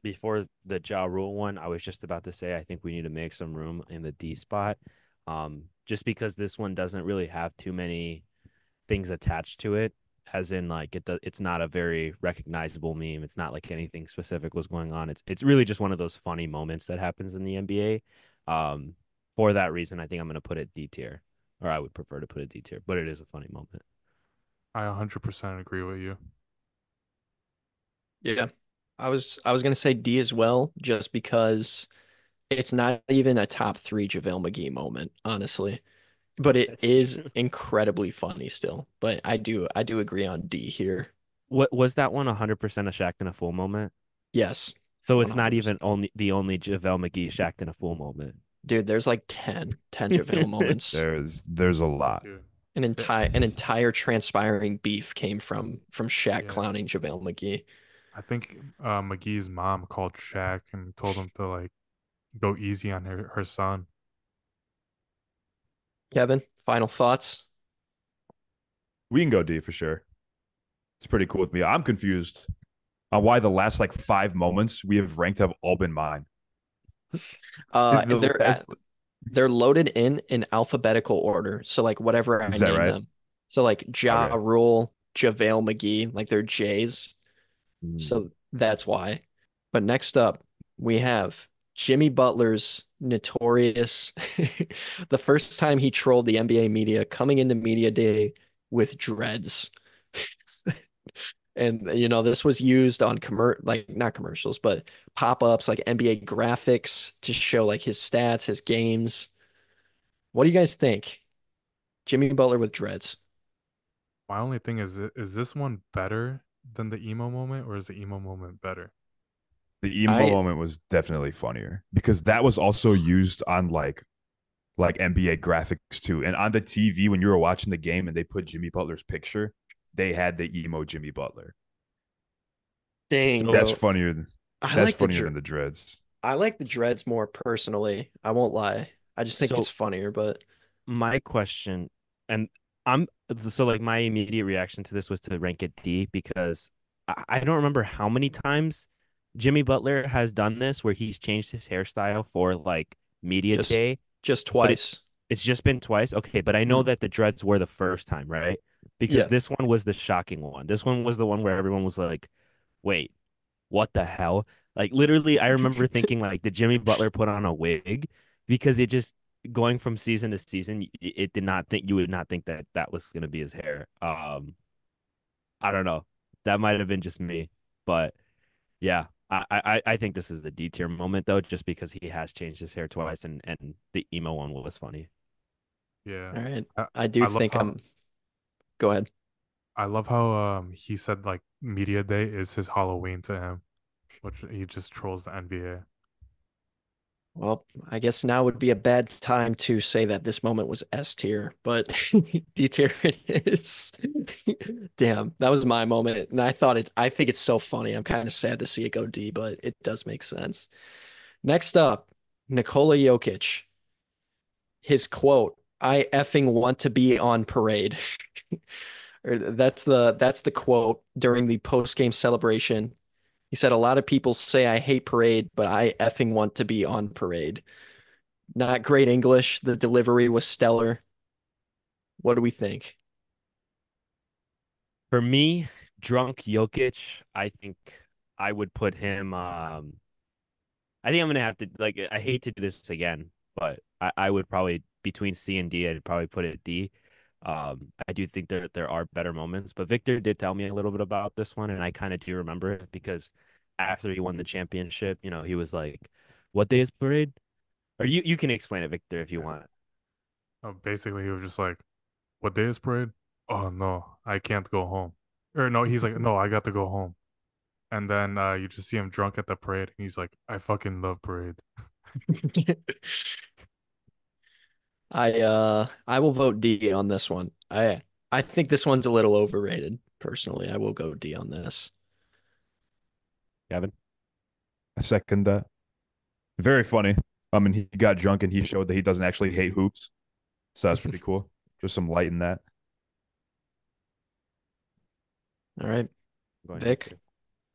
Before the Ja Rule one, I was just about to say I think we need to make some room in the D spot. Just because this one doesn't really have too many things attached to it, as in like it's not a very recognizable meme. It's not like anything specific was going on. It's really just one of those funny moments that happens in the NBA. For that reason, I think I'm gonna put it D tier, or I would prefer to put it D tier, but it is a funny moment. I 100% agree with you. Yeah. I was gonna say D as well, just because it's not even a top three JaVale McGee moment, honestly. But it That's is incredibly funny still. But I do agree on D here. what was that one 100% a Shaq in a full moment? Yes, So it's not even 100%. only the only JaVale McGee Shaq in a full moment. Dude, there's like 10 JaVale moments. There's a lot. Dude. An entire transpiring beef came from Shaq Yeah. clowning JaVale McGee. I think McGee's mom called Shaq and told him to like go easy on her son. Kevin, final thoughts? We can go D for sure. It's pretty cool with me. I'm confused on why the last like 5 moments we have ranked have all been mine. The They're last- they're loaded in alphabetical order. So like whatever I is that name right? them. So like Ja Okay. Rule, JaVale McGee, like they're J's. Mm. So that's why. But next up, we have Jimmy Butler's notorious the first time he trolled the NBA media coming into media day with dreads. And this was used on like not commercials, but pop-ups like NBA graphics to show like his stats, his games. What do you guys think? Jimmy Butler with dreads. My only thing is this one better than the emo moment, or is the emo moment better? The emo I moment was definitely funnier because that was also used on like NBA graphics too. And on the TV when you were watching the game and they put Jimmy Butler's picture, they had the emo Jimmy Butler. dang, So That's bro. funnier. I That's like the funnier dr than the dreads. I like the dreads more personally. I won't lie. I just think it's so funnier, but my question, and I'm so like my immediate reaction to this was to rank it D because I don't remember how many times Jimmy Butler has done this where he's changed his hairstyle for like media just day, just but twice. it's just been twice. Okay, but I know Mhm. that the dreads were the first time, right? Because Yeah. this one was the shocking one. This one was the one where everyone was like, "Wait, what the hell?" Like literally, I remember thinking like, did Jimmy Butler put on a wig? Because it just going from season to season, it did not think you would not think that that was going to be his hair. I don't know. That might have been just me, but yeah, I think this is the D tier moment though, just because he has changed his hair twice, and the emo one was funny. Yeah. All right. I, I do I love think how I'm Go ahead. he said like media day is his Halloween to him, which he just trolls the NBA. Well, I guess now would be a bad time to say that this moment was S tier, but D tier it is. Damn, that was my moment. And I think it's so funny. I'm kind of sad to see it go D, but it does make sense. Next up, Nikola Jokic. His quote, I effing want to be on parade. Or that's the quote during the post-game celebration. He said, a lot of people say I hate parade, but I effing want to be on parade. Not great English. The delivery was stellar. What do we think? For me, drunk Jokic, I think I would put him. I think I'm gonna have to like. I hate to do this again, but I would probably between C and D. I'd probably put it D. I do think there are better moments, but Victor did tell me a little bit about this one, and I kind of do remember it because after he won the championship, he was like, "What day is parade?" Or you can explain it, Victor, if you want. Basically, he was just like, "What day is parade? Oh no, I can't go home." Or no, he's like, "No, I got to go home." And then you just see him drunk at the parade, and he's like, "I fucking love parade." I will vote D on this one. I think this one's a little overrated, personally. I will go D on this. Kevin. I second that. Very funny. I mean, he got drunk and he showed that he doesn't actually hate hoops. So that's pretty cool. There's some light in that. All right, Go ahead, Vic. Victor.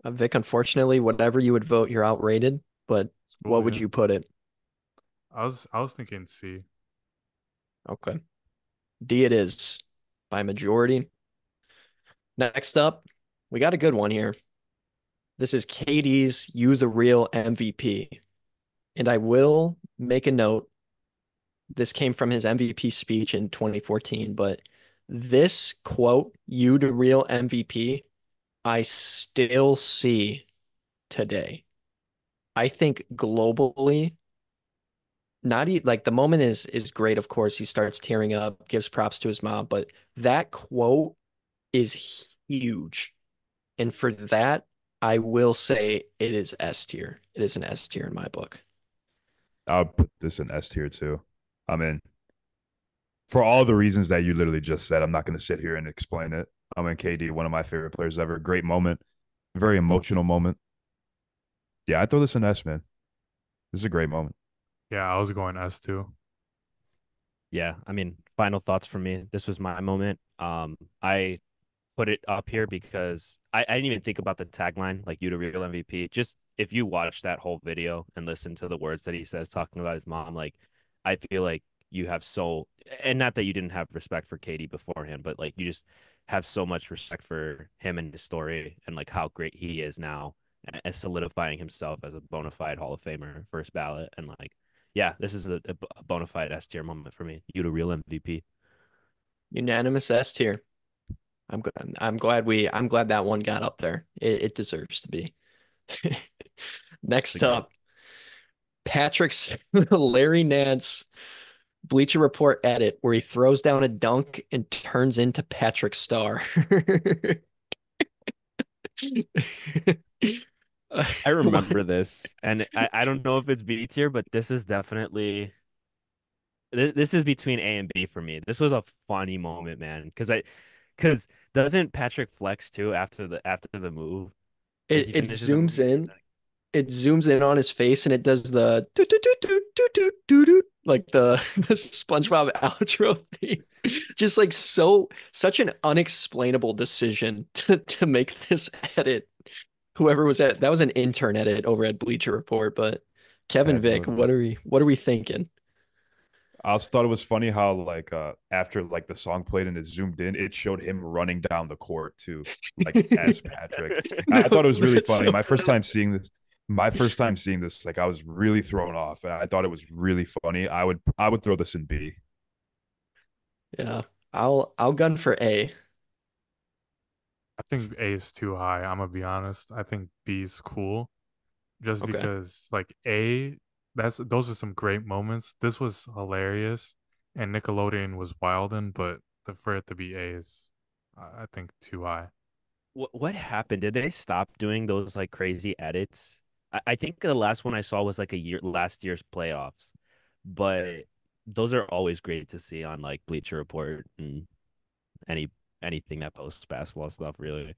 Vic, unfortunately, whatever you would vote, you're outrated. But It's what cool, would yeah. you put it? I was thinking C. Okay. D it is by majority. Next up, we got a good one here. This is KD's You the Real MVP. And I will make a note. This came from his MVP speech in 2014, but this quote, You the Real MVP, I still see today. I think globally, not like the moment is great, of course. He starts tearing up, gives props to his mom, but that quote is huge. And for that, I will say it is S tier. It is an S tier in my book. I would put this in S tier too. I mean, for all the reasons that you literally just said, I'm not going to sit here and explain it. I mean, KD, one of my favorite players ever. Great moment, very emotional moment. Yeah, I throw this in S, man. This is a great moment. Yeah, I was going S too. Yeah, I mean, final thoughts from me. This was my moment. I put it up here because I didn't even think about the tagline, like you the real MVP. Just if you watch that whole video and listen to the words that he says talking about his mom, like I feel like you have so, and not that you didn't have respect for Katie beforehand, but like you just have so much respect for him and his story and like how great he is now as solidifying himself as a bona fide Hall of Famer, first ballot. And like, yeah, this is a bona fide S tier moment for me. You the real MVP. Unanimous S tier. I'm glad that one got up there. It deserves to be. Next Agreed. up, Patrick's Larry Nance Bleacher Report edit where he throws down a dunk and turns into Patrick Star. I remember this, and I don't know if it's B tier, but this is definitely this is between A and B for me. This was a funny moment, man, because doesn't Patrick flex too after the move? Like he It finishes the move. zooms in. It zooms in on his face and it does the doo doo doo doo doo doo doo doo like the SpongeBob outro theme. Just like such an unexplainable decision to make this edit. Whoever was at that was an intern edit over at Bleacher Report, but Yeah, Kevin Vick, no, what are we thinking? I also thought it was funny how like after like the song played and it zoomed in, it showed him running down the court too, like as Patrick. I No, thought it was really that's funny. so My first time seeing this, like I was really thrown off. And I thought it was really funny. I would throw this in B. yeah. I'll gun for A. I think A is too high. I'm gonna be honest. I think B is cool, just Okay. because like A, those are some great moments. This was hilarious, and Nickelodeon was wildin', but for it to be A is, I think, too high. What happened? Did they stop doing those like crazy edits? I think the last one I saw was like last year's playoffs, but those are always great to see on like Bleacher Report and any anything that posts basketball stuff, really.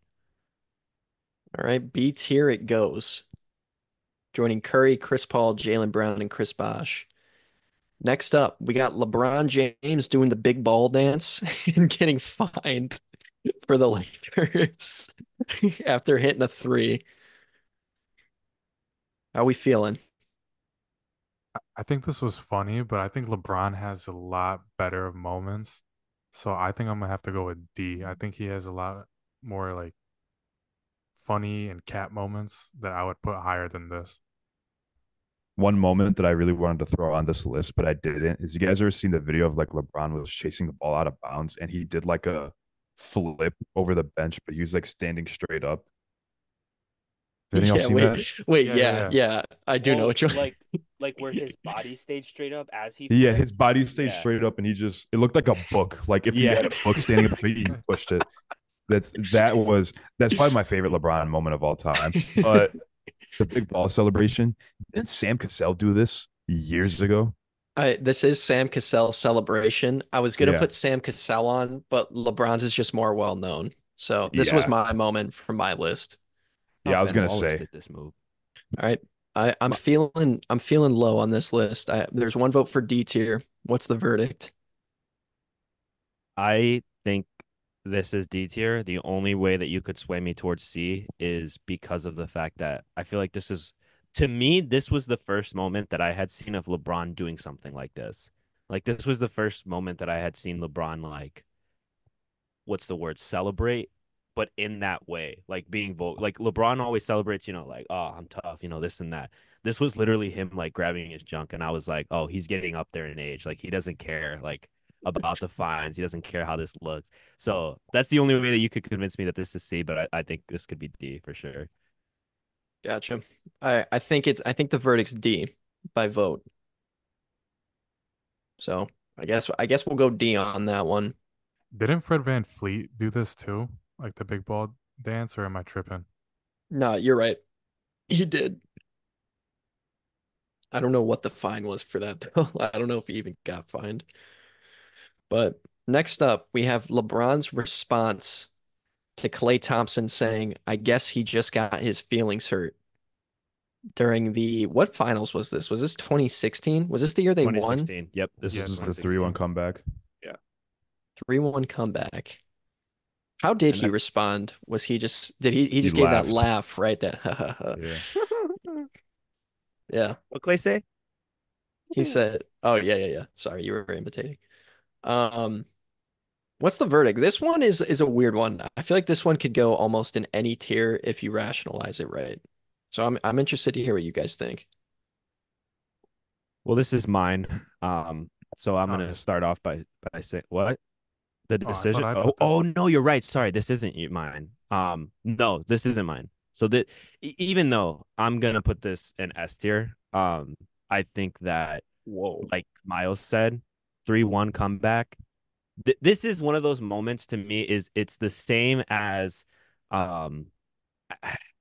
All right, B tier it goes. Joining Curry, Chris Paul, Jaylen Brown, and Chris Bosh. Next up, we got LeBron James doing the big ball dance and getting fined for the Lakers after hitting a three. How we feeling? I think this was funny, but I think LeBron has a lot better of moments. So I think I'm gonna have to go with D. I think he has a lot more like funny and cat moments that I would put higher than this. One moment that I really wanted to throw on this list, but I didn't, is you guys ever seen the video of like LeBron was chasing the ball out of bounds and he did like a flip over the bench, but he was like standing straight up. Have any of y'all Yeah, seen that? Yeah, yeah, yeah. yeah. I do know Oh, what you like where his body stayed straight up as he Yeah, his flipped. body stayed Yeah. straight up and he just it looked like a book. Like if he Yeah. had a book standing up, he pushed it. That's probably my favorite LeBron moment of all time. But the big ball celebration, didn't Sam Cassell do this years ago? This is Sam Cassell's celebration. I was gonna Yeah. put Sam Cassell on, but LeBron's is just more well known. So this was Yeah. my moment from my list. Oh, Yeah, I was Ben gonna Wallace say. did this move. All right. I'm My- feeling low on this list. There's one vote for D tier. What's the verdict? I think this is D tier. The only way that you could sway me towards C is because of the fact that I feel like this is, to me, this was the first moment that I had seen of LeBron doing something like this. Like this was the first moment that I had seen LeBron like, what's the word, celebrate, but in that way, like being vocal. Like LeBron always celebrates, like, oh, I'm tough, this and that. This was literally him like grabbing his junk, and I was like, oh, he's getting up there in age. Like he doesn't care like about the fines. He doesn't care how this looks. So that's the only way that you could convince me that this is C, but I think this could be D for sure. Gotcha. I think the verdict's D by vote. So I guess we'll go D on that one. Didn't Fred Van Fleet do this too? Like the big ball dance, or am I tripping? No, you're right. He did. I don't know what the fine was for that though. I don't know if he even got fined. But next up, we have LeBron's response to Klay Thompson saying, I guess he just got his feelings hurt during what finals was this? Was this 2016? Was this the year they won? 2016. Yep, this Yeah, is This is the 3-1 2016. comeback. 3-1 comeback. How did And he that, respond? Was he just did he He just gave that laughed. laugh, right? That Yeah. yeah. what Clay say? He said, "Oh yeah, yeah, yeah. Sorry, you were imitating." Um, what's the verdict? This one is a weird one. I feel like this one could go almost in any tier if you rationalize it right. So I'm interested to hear what you guys think. Well, this is mine. So I'm Oh, gonna start off by saying what? The oh, I thought decision. I Oh, put this. oh no, you're right. Sorry, this isn't mine. No, this isn't mine. So that even though I'm gonna put this in S tier, I think that, Whoa. like Miles said, 3-1 comeback. This is one of those moments to me. It's the same as, um,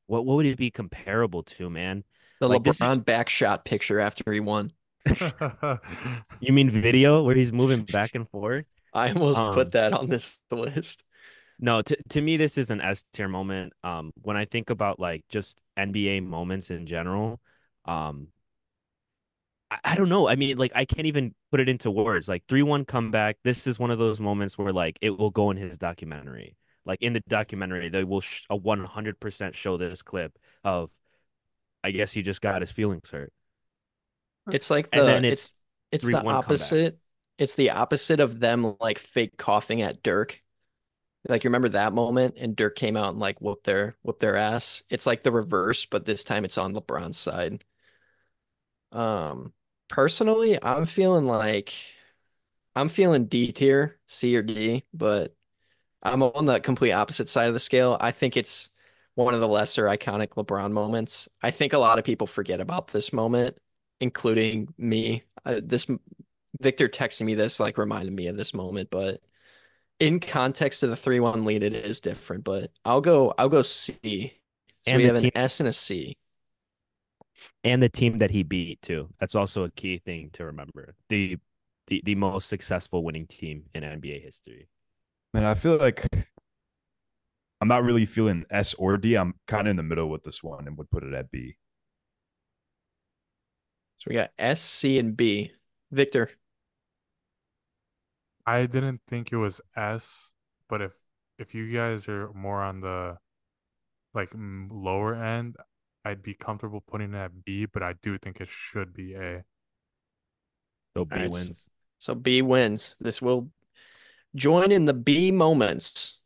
what would it be comparable to, man? The Like this is, LeBron back shot picture after he won. you mean video where he's moving back and forth? I almost put Um, that on this list. No, to me, this is an S tier moment. When I think about like just NBA moments in general, um, I don't know. I mean, like I can't even put it into words. Like 3-1 comeback. This is one of those moments where like it will go in his documentary. Like in the documentary, they will 100% show this clip of, I guess he just got his feelings hurt, It's like and the then it's it's three the one comeback. opposite. It's the opposite of them like fake coughing at Dirk. Like you remember that moment and Dirk came out and like whooped their ass. It's like the reverse, but this time it's on LeBron's side. Um, personally, I'm feeling D tier, C or D, but I'm on the complete opposite side of the scale. I think it's one of the lesser iconic LeBron moments. I think a lot of people forget about this moment, including me. This Victor texting me this like reminded me of this moment, but in context of the 3-1 lead, it is different. But I'll go C. So we And the have an team S and a C. and the team that he beat too. That's also a key thing to remember. The most successful winning team in NBA history. Man, I feel like I'm not really feeling S or D. I'm kind of in the middle with this one and would put it at B. So we got S, C, and B. Victor, I didn't think it was S, but if you guys are more on the like lower end, I'd be comfortable putting it at B, but I do think it should be A. So all B right. wins. So B wins. This will join in the B moments.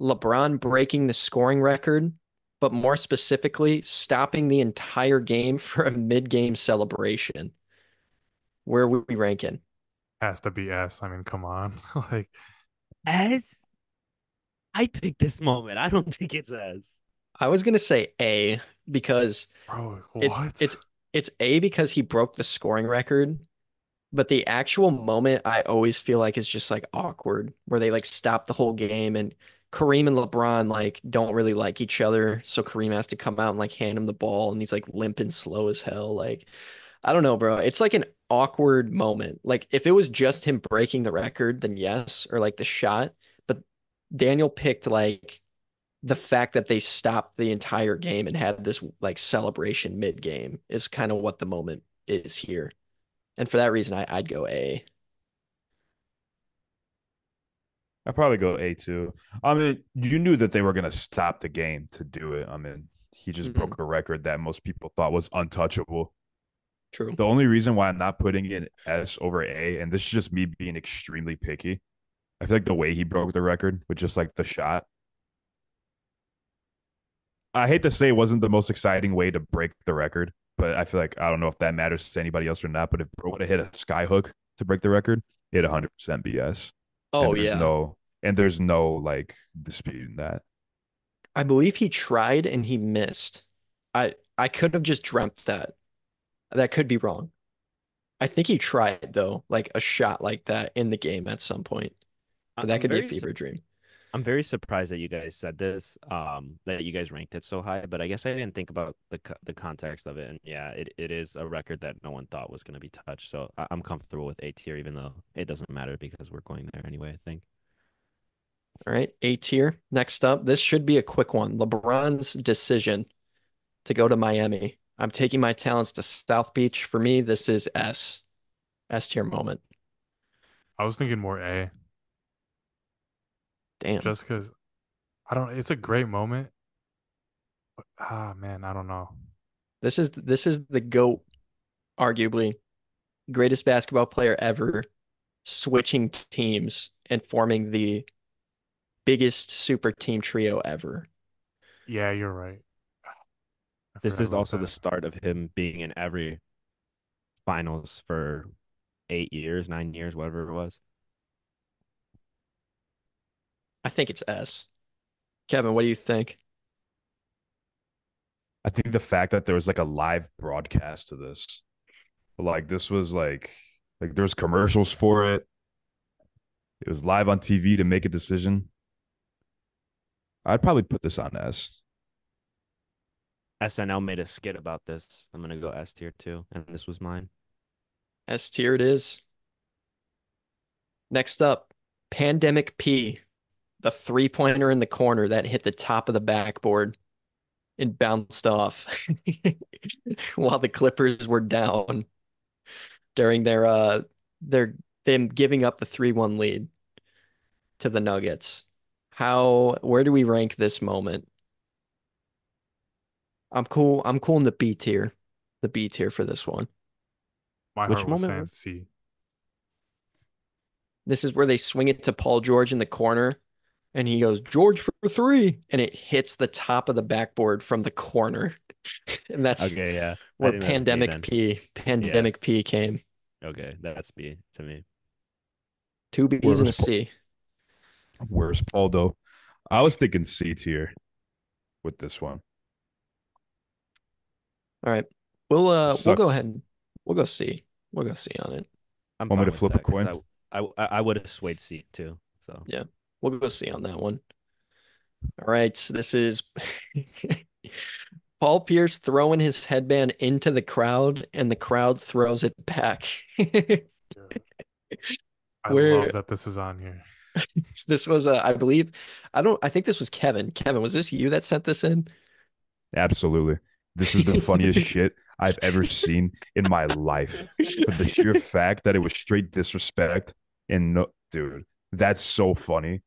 LeBron breaking the scoring record, but more specifically, stopping the entire game for a mid-game celebration. Where are we ranking? Has to be S. I mean, come on. Like, S. I picked this moment. I don't think it's S. I was gonna say A because bro, it what? it's A because he broke the scoring record, but the actual moment I always feel like is just like awkward, where they like stop the whole game and Kareem and LeBron like don't really like each other, so Kareem has to come out and like hand him the ball and he's like limping slow as hell. Like I don't know, bro. It's like an awkward moment. Like if it was just him breaking the record, then yes, or like the shot. But Daniel picked like the fact that they stopped the entire game and had this like celebration mid-game is kind of what the moment is here. And for that reason, I'd go A. I'd probably go A too. I mean, you knew that they were gonna stop the game to do it. I mean, he just Mhm. broke a record that most people thought was untouchable. True. The only reason why I'm not putting it S over A, and this is just me being extremely picky, I feel like the way he broke the record with just like the shot. I hate to say it wasn't the most exciting way to break the record, but I feel like I don't know if that matters to anybody else or not. But if bro would have hit a sky hook to break the record, it 100% BS. And Oh there's yeah. no like disputing that. I believe he tried and he missed. I could have just dreamt that. That could be wrong. I think he tried though, like a shot like that in the game at some point. I- But that I'm could be a very fever dream. I'm very surprised that you guys said this, that you guys ranked it so high, but I guess I didn't think about the context of it. And yeah, it is a record that no one thought was going to be touched. So I'm comfortable with A tier, even though it doesn't matter because we're going there anyway, I think. All right, A tier. Next up, this should be a quick one. LeBron's decision to go to Miami. I'm taking my talents to South Beach. For me, this is S. S tier moment. I was thinking more A, Damn. just because I don't. It's a great moment. But, man, I don't know. This is the GOAT, arguably greatest basketball player ever, switching teams and forming the biggest super team trio ever. Yeah, you're right. I This forgot is about also the that. start of him being in every finals for 8 years, 9 years, whatever it was. I think it's S. Kevin, what do you think? I think the fact that there was like a live broadcast to this, like this was like there was commercials for it. It was live on TV to make a decision. I'd probably put this on S. SNL made a skit about this. I'm gonna go S tier too, and this was mine. S tier it is. Next up, Pandemic P, the three-pointer in the corner that hit the top of the backboard and bounced off while the Clippers were down during their them giving up the 3-1 lead to the Nuggets. Where do we rank this moment? I'm cool in the B tier. The B tier for this one. My Which heart was moment saying was C. This is where they swing it to Paul George in the corner and he goes, George for three. And it hits the top of the backboard from the corner. And that's okay? Yeah, I where think that's B then. Yeah, Pandemic P came. okay, that's B to me. Two B's and a Where's C. where's Paul though? I was thinking C tier with this one. All right. It We'll go sucks. ahead and we'll go C. We'll go C on it. I'm Want me fine to with flip a that because coin? I would have swayed C too. So Yeah. We'll go C on that one. All right. This is Paul Pierce throwing his headband into the crowd and the crowd throws it back. Dude, I love Where that this is on here. this was I believe I think this was Kevin. Kevin, was this you that sent this in? Absolutely. This is the funniest shit I've ever seen in my life. For the sheer fact that it was straight disrespect and no, dude, that's so funny.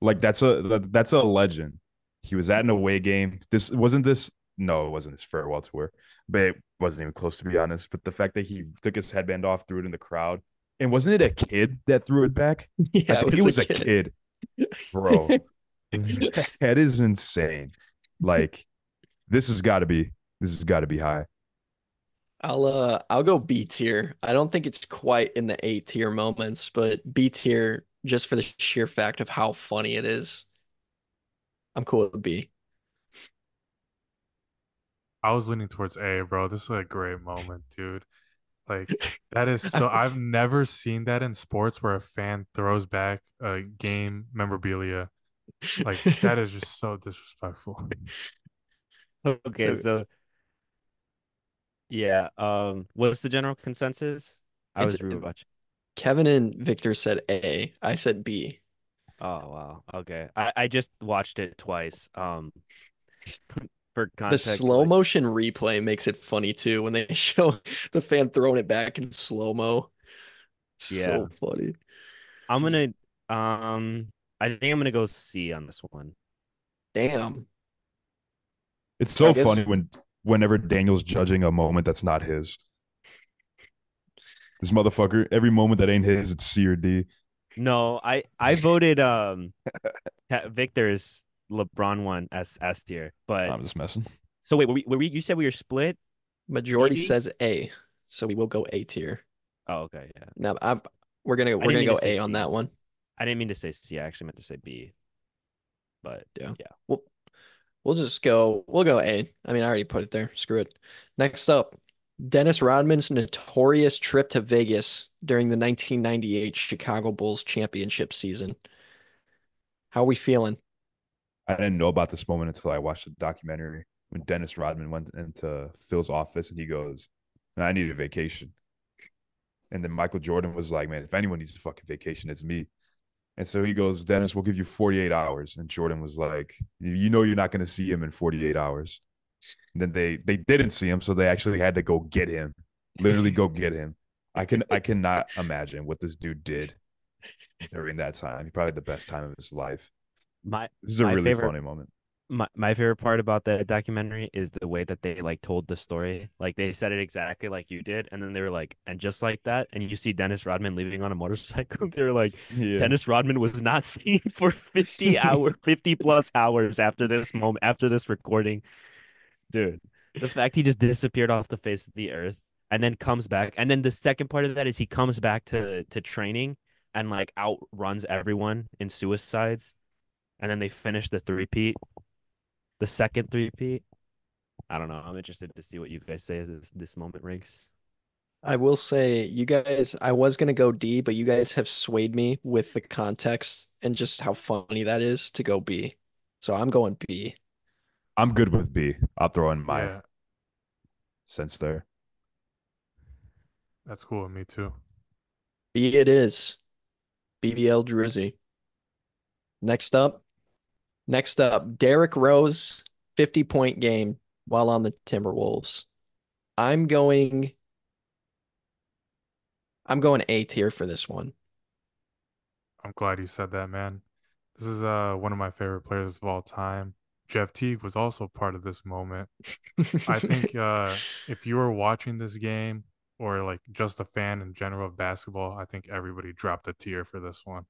Like that's a legend. He was at an away game. This no, it wasn't his farewell tour, but it wasn't even close to be honest. But the fact that he took his headband off, threw it in the crowd, and wasn't it a kid that threw it back? I Yeah, it think it was a was a kid. kid, bro. That is insane. Like this has got to be high. I'll go B tier. I don't think it's quite in the A tier moments, but B tier just for the sheer fact of how funny it is. I'm cool with B. I was leaning towards A, bro. This is a great moment, dude. Like that is I, so I've never seen that in sports where a fan throws back a game memorabilia. Like that is just so disrespectful. okay, so so yeah, what's the general consensus? I it's was rewatching. Kevin and Victor said A. I said B. Oh wow. Okay. I just watched it twice. For The context, slow like motion replay makes it funny too when they show the fan throwing it back in slow-mo. It's yeah. so funny. I'm gonna I think I'm gonna go C on this one. Damn. It's I so guess funny whenever Daniel's judging a moment that's not his. This motherfucker, every moment that ain't his, it's C or D. No, I voted Victor's LeBron one as S tier. But I'm just messing. so wait, were we you said we were split? majority Maybe? says A, so we will go A tier. Oh, okay, yeah. Now we're gonna I we're didn't gonna mean to go say A on C. that one. I didn't mean to say C. I actually meant to say B. But Yeah. yeah. We'll go A. I mean, I already put it there. Screw it. Next up, Dennis Rodman's notorious trip to Vegas during the 1998 Chicago Bulls championship season. How are we feeling? I didn't know about this moment until I watched the documentary when Dennis Rodman went into Phil's office and he goes, "I need a vacation." And then Michael Jordan was like, "Man, if anyone needs a fucking vacation, it's me." And so he goes, "Dennis, we'll give you 48 hours." And Jordan was like, "You know you're not going to see him in 48 hours." And then they didn't see him, so they actually had to go get him. Literally go get him. I cannot imagine what this dude did during that time. He probably had the best time of his life. My This is a my really favorite funny moment. my favorite part about the documentary is the way that they like told the story. Like they said it exactly like you did, and then they were like, and just like that, and you see Dennis Rodman leaving on a motorcycle. They're like, Yeah. Dennis Rodman was not seen for 50 plus hours after this moment, after this recording. Dude, the fact he just disappeared off the face of the earth and then comes back. And then the second part of that is he comes back to training and like outruns everyone in suicides. And then they finish the three-peat, the second three-peat. I don't know. I'm interested to see what you guys say this moment ranks. I will say, you guys, I was gonna go D, but you guys have swayed me with the context and just how funny that is to go B. So I'm going B. I'm good with B. I'll throw in my Yeah, sense there. that's cool with me too. B it is. BBL Drizzy. Next up, Derrick Rose, 50-point game while on the Timberwolves. I'm going I'm going A tier for this one. I'm glad you said that, man. This is one of my favorite players of all time. Jeff Teague was also part of this moment. I think if you were watching this game or like just a fan in general of basketball, I think everybody dropped a tear for this one.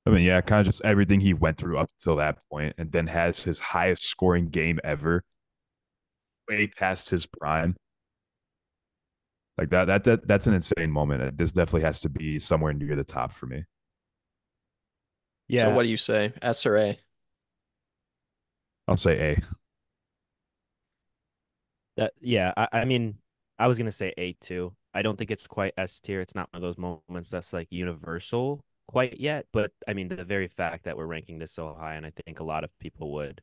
I mean, yeah, kind of just everything he went through up until that point, and then has his highest scoring game ever, way past his prime. Like that's an insane moment. This definitely has to be somewhere near the top for me. So Yeah, what do you say? S or A? I'll say A. I mean, I was gonna say A too. I don't think it's quite S tier. It's not one of those moments that's like universal quite yet. But I mean, the very fact that we're ranking this so high, and I think a lot of people would,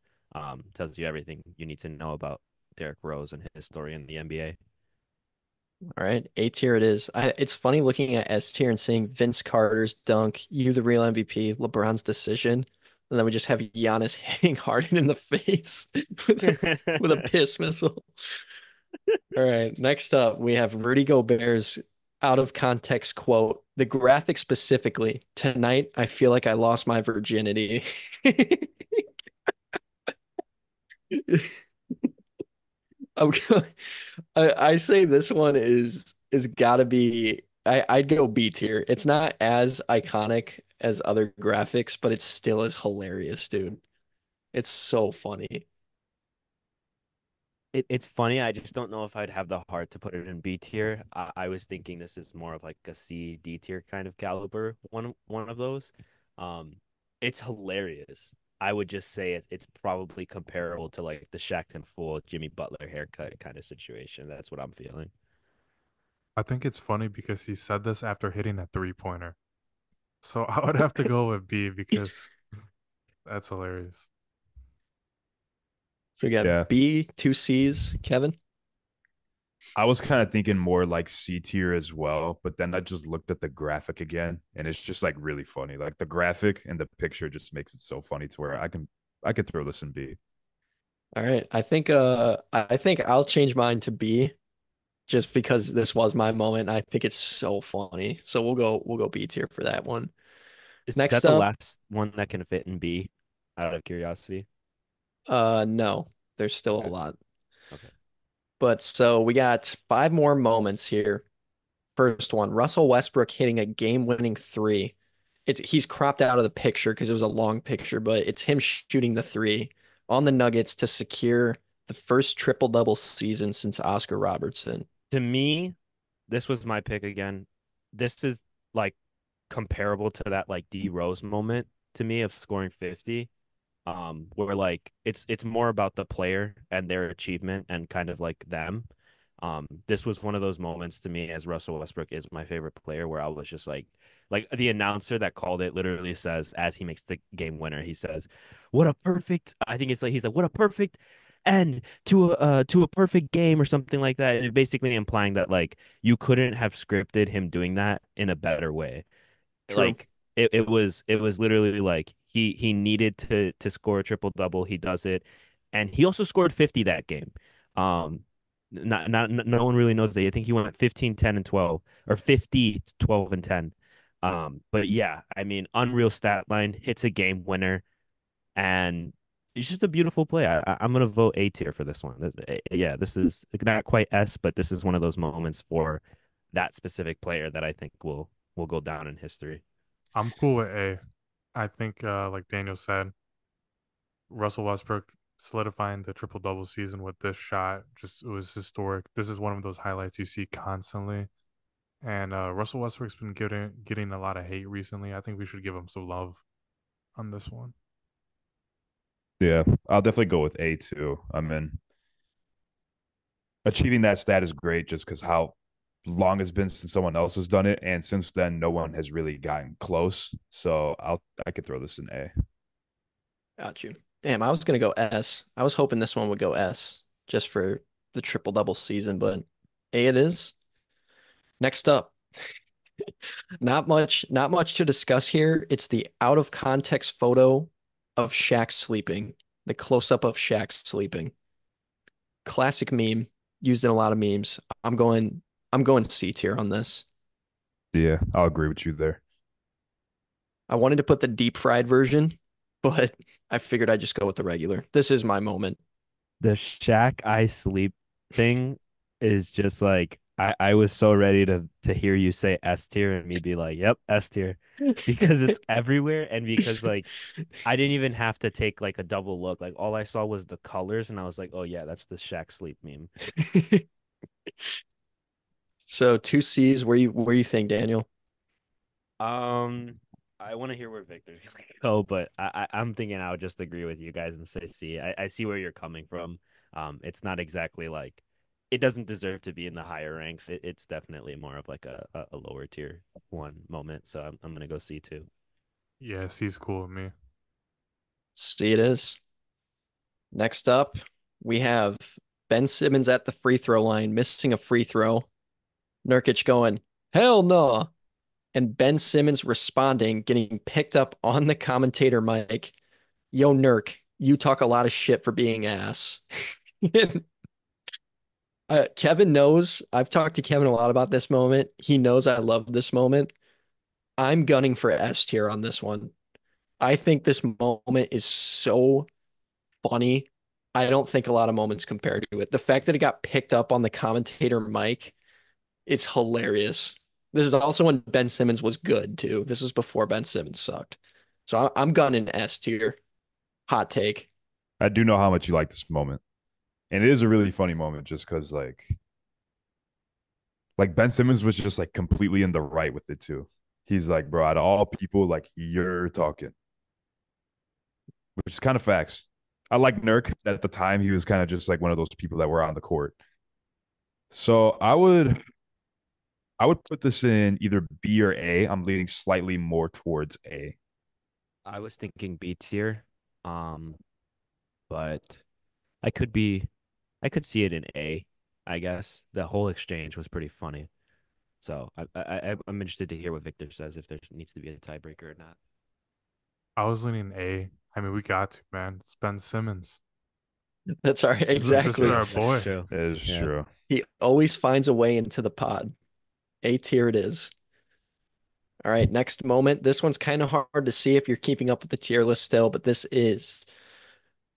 tells you everything you need to know about Derrick Rose and his story in the NBA. All right, A tier it is. It's funny looking at S tier and seeing Vince Carter's dunk, you the real MVP, LeBron's decision, and then we just have Giannis hitting Harden in the face with a piss missile. All right, next up we have Rudy Gobert's out of context quote. The graphic specifically, tonight I feel like I lost my virginity. I'm going, I say this one is gotta be I'd go B tier. It's not as iconic as other graphics, but it still is hilarious, dude. It's so funny. It's funny. I just don't know if I'd have the heart to put it in B tier. I was thinking this is more of like a C, D tier kind of caliber. One of those. Um, it's hilarious. I would just say it's probably comparable to like the Shaqtin' Fool Jimmy Butler haircut kind of situation. That's what I'm feeling. I think it's funny because he said this after hitting a three-pointer. So I would have to go with B because that's hilarious. So we got Yeah. B, two C's, Kevin. I was kind of thinking more like C tier as well, but then I just looked at the graphic again, and it's just like really funny. Like the graphic and the picture just makes it so funny to where I could throw this in B. All right. I think I'll change mine to B just because this was my moment. I think it's so funny. So we'll go B tier for that one. Is that Next the up, last one that can fit in B? Out of curiosity. no, there's still a Okay. lot. Okay. But so we got five more moments here. First one, Russell Westbrook hitting a game-winning three. He's cropped out of the picture because it was a long picture, but it's him shooting the three on the Nuggets to secure the first triple-double season since Oscar Robertson. To me, this was my pick again. This is like comparable to that like D Rose moment to me of scoring 50. Where like it's more about the player and their achievement and kind of like them. This was one of those moments to me as Russell Westbrook is my favorite player where I was just like the announcer that called it literally says as he makes the game winner, he says, "What a perfect," I think it's like he's like, "What a perfect end to a perfect game," or something like that. And it basically implying that like you couldn't have scripted him doing that in a better way. True. Like it was literally like he needed to score a triple double. He does it, and he also scored 50 that game. Um, not no one really knows that. I think he went 15, 10, and 12, or 50, 12, and 10. But yeah, I mean, unreal stat line, hits a game winner, and it's just a beautiful play. I'm gonna vote A tier for this one. Yeah, this is not quite S, but this is one of those moments for that specific player that I think will go down in history. I'm cool with A. I think, like Daniel said, Russell Westbrook solidifying the triple double season with this shot just it was historic. This is one of those highlights you see constantly. And Russell Westbrook's been getting a lot of hate recently. I think we should give him some love on this one. Yeah, I'll definitely go with A too. I mean, achieving that stat is great just because how long it's been since someone else has done it, and since then, no one has really gotten close. So I could throw this in A. Got you. Damn, I was gonna go S. I was hoping this one would go S just for the triple double season, but A it is. Next up, not much to discuss here. It's the out of context photo of Shaq sleeping, the close up of Shaq sleeping. Classic meme, used in a lot of memes. I'm going C tier on this. Yeah, I'll agree with you there. I wanted to put the deep fried version, but I figured I'd just go with the regular. This is my moment. The Shaq I sleep thing is just like I was so ready to hear you say S tier and me be like, "Yep, S tier," because it's everywhere and because like I didn't even have to take like a double look. Like all I saw was the colors and I was like, "Oh yeah, that's the Shaq sleep meme." So two C's, where you think, Daniel? Um, I want to hear where Victor's gonna go, but I'm thinking I would just agree with you guys and say C. I see where you're coming from. It's not exactly like it doesn't deserve to be in the higher ranks. It's definitely more of like a lower tier one moment. So I'm gonna go C too. Yeah, C's cool with me. C it is. Next up, we have Ben Simmons at the free throw line, missing a free throw. Nurkic going, hell no. And Ben Simmons responding, getting picked up on the commentator mic. Yo, Nurk, you talk a lot of shit for being ass. Kevin knows. I've talked to Kevin a lot about this moment. He knows I love this moment. I'm gunning for S tier on this one. I think this moment is so funny. I don't think a lot of moments compare to it. The fact that it got picked up on the commentator mic is hilarious. This is also when Ben Simmons was good too. This was before Ben Simmons sucked. So I'm gunning S tier. Hot take. I do know how much you like this moment, and it is a really funny moment just because like Ben Simmons was just like completely in the right with it too. He's like, bro, out of all people, like you're talking, which is kind of facts. I like Nurk at the time. He was kind of just like one of those people that were on the court. So I would put this in either B or A. I'm leaning slightly more towards A. I was thinking B tier, but I could be I could see it in A. I guess. The whole exchange was pretty funny. So I'm interested to hear what Victor says if there needs to be a tiebreaker or not. I was leaning A. I mean, we got to, man. It's Ben Simmons. That's our This is exactly. our That's boy. true. It is Yeah. true. He always finds a way into the pod. A tier it is. All right, next moment. This one's kind of hard to see if you're keeping up with the tier list still, but this is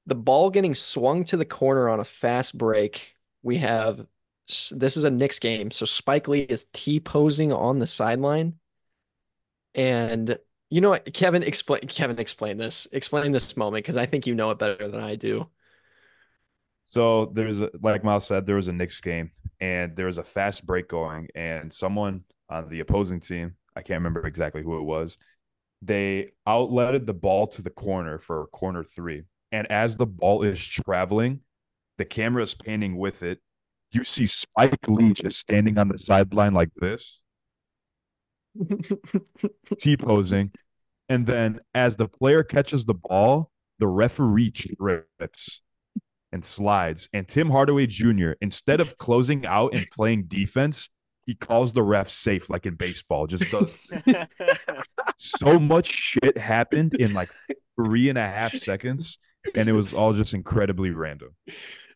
the ball getting swung to the corner on a fast break. We have this is a Knicks game, so Spike Lee is T-posing on the sideline. And you know what, Kevin, explain this. Explain this moment because I think you know it better than I do. So like Miles said, there was a Knicks game and there was a fast break going, and someone on the opposing team, I can't remember exactly who it was, they outletted the ball to the corner for corner three. And as the ball is traveling, the camera is panning with it. You see Spike Lee just standing on the sideline like this, T posing. And then as the player catches the ball, the referee trips and slides. And Tim Hardaway Jr., instead of closing out and playing defense, he calls the ref safe like in baseball. Just does so much shit happened in like 3.5 seconds, and it was all just incredibly random.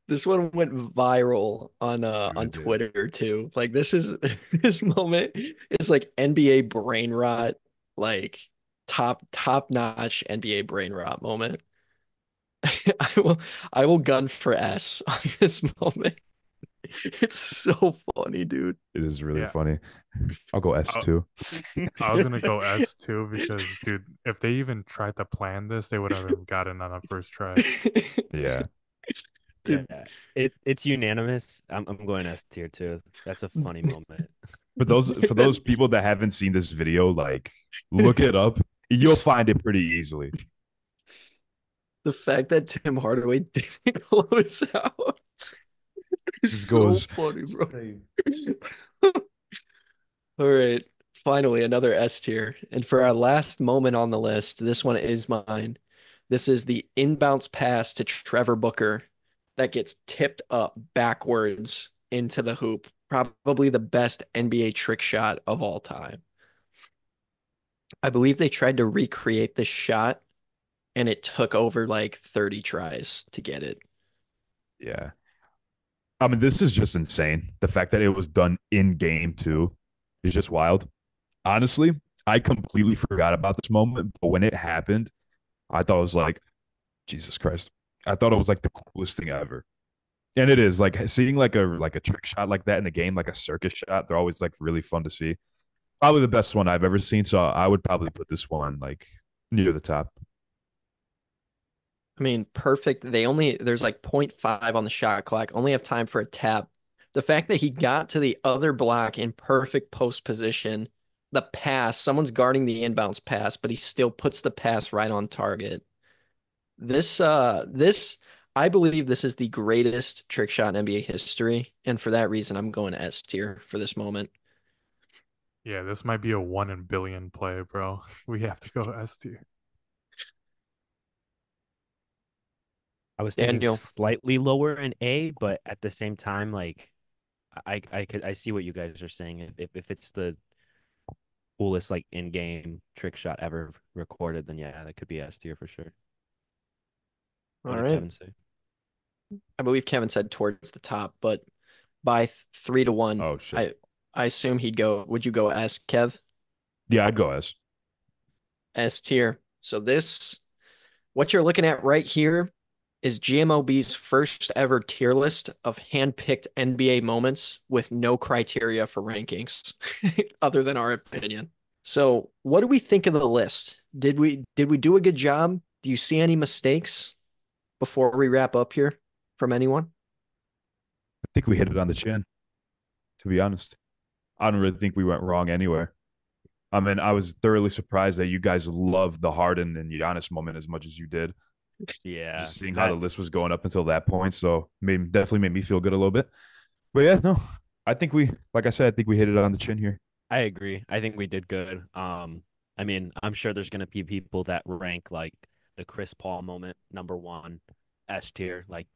This one went viral Dude, on it did. Twitter too. Like this is this moment is like NBA brain rot, like top notch NBA brain rot moment. I will I will gun for S on this moment. It's so funny, dude. It is really Yeah. funny. I'll go S I, two. I was gonna go S too because, dude, if they even tried to plan this, they would have gotten on a first try. Yeah. Yeah. Dude, It's unanimous. I'm going S tier too. That's a funny moment. For those people that haven't seen this video, like look it up. You'll find it pretty easily. the fact that Tim Hardaway didn't close out is Just so goes. funny, bro. All right. Finally, another S tier. And for our last moment on the list, this one is mine. This is the inbounds pass to Trevor Booker that gets tipped up backwards into the hoop. Probably the best NBA trick shot of all time. I believe they tried to recreate this shot and it took over like 30 tries to get it. Yeah. I mean, this is just insane. The fact that it was done in game too is just wild. Honestly, I completely forgot about this moment, but when it happened, I thought it was like, Jesus Christ. I thought it was like the coolest thing ever. And it is like seeing like a trick shot like that in a game, like a circus shot. They're always like really fun to see. Probably the best one I've ever seen. So I would probably put this one like near the top. I mean, perfect. There's like point 0.5 on the shot clock, only have time for a tap. The fact that he got to the other block in perfect post position, the pass, someone's guarding the inbounds pass, but he still puts the pass right on target. This, I believe this is the greatest trick shot in NBA history. And for that reason, I'm going S tier for this moment. Yeah, this might be a 1 in billion play, bro. We have to go S tier. I was thinking Daniel, slightly lower in A, but at the same time, like I see what you guys are saying. If it's the coolest like in-game trick shot ever recorded, then yeah, that could be S tier for sure. What all did right. Kevin say? I believe Kevin said towards the top, but by 3-1, Oh shit. I assume he'd go. Would you go S, Kev? Yeah, I'd go S. S tier. So what you're looking at right here is GMOB's first ever tier list of handpicked NBA moments with no criteria for rankings other than our opinion. So, what do we think of the list? Did we do a good job? Do you see any mistakes before we wrap up here from anyone? I think we hit it on the chin, to be honest. I don't really think we went wrong anywhere. I mean, I was thoroughly surprised that you guys loved the Harden and Giannis moment as much as you did. Yeah, Just seeing how the list was going up until that point, so definitely made me feel good a little bit. But yeah, no, I think like I said, I think we hit it on the chin here. I agree. I think we did good. I mean, I'm sure there's gonna be people that rank like the Chris Paul moment number one, S tier. Like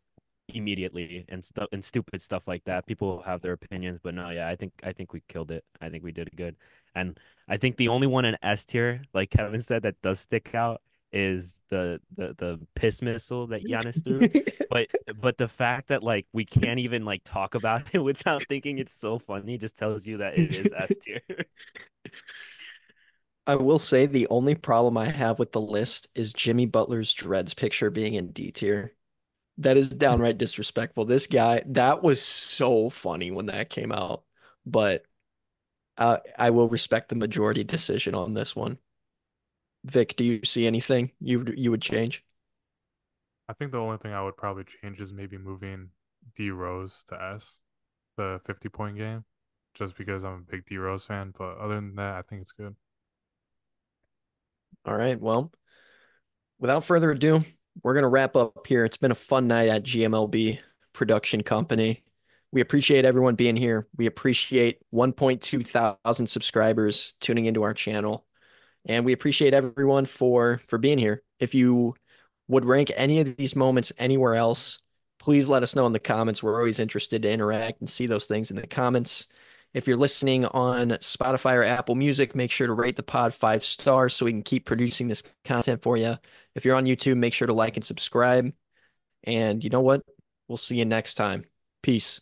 immediately and stuff and stupid stuff like that. People have their opinions, but no, yeah, I think we killed it. I think we did good. And I think the only one in S tier, like Kevin said, that does stick out is the piss missile that Giannis threw. But the fact that like we can't even like talk about it without thinking it's so funny just tells you that it is S tier. I will say the only problem I have with the list is Jimmy Butler's dreads picture being in D tier. That is downright disrespectful. This guy, that was so funny when that came out. But I will respect the majority decision on this one. Vic, do you see anything you would change? I think the only thing I would probably change is maybe moving D Rose to S, the 50-point game, just because I'm a big D Rose fan. But other than that, I think it's good. All right, well, without further ado, we're going to wrap up here. It's been a fun night at GMLB Production Company. We appreciate everyone being here. We appreciate 1.2 thousand subscribers tuning into our channel. And we appreciate everyone for being here. If you would rank any of these moments anywhere else, please let us know in the comments. We're always interested to interact and see those things in the comments. If you're listening on Spotify or Apple Music, make sure to rate the pod 5 stars so we can keep producing this content for you. If you're on YouTube, make sure to like and subscribe. And you know what? We'll see you next time. Peace.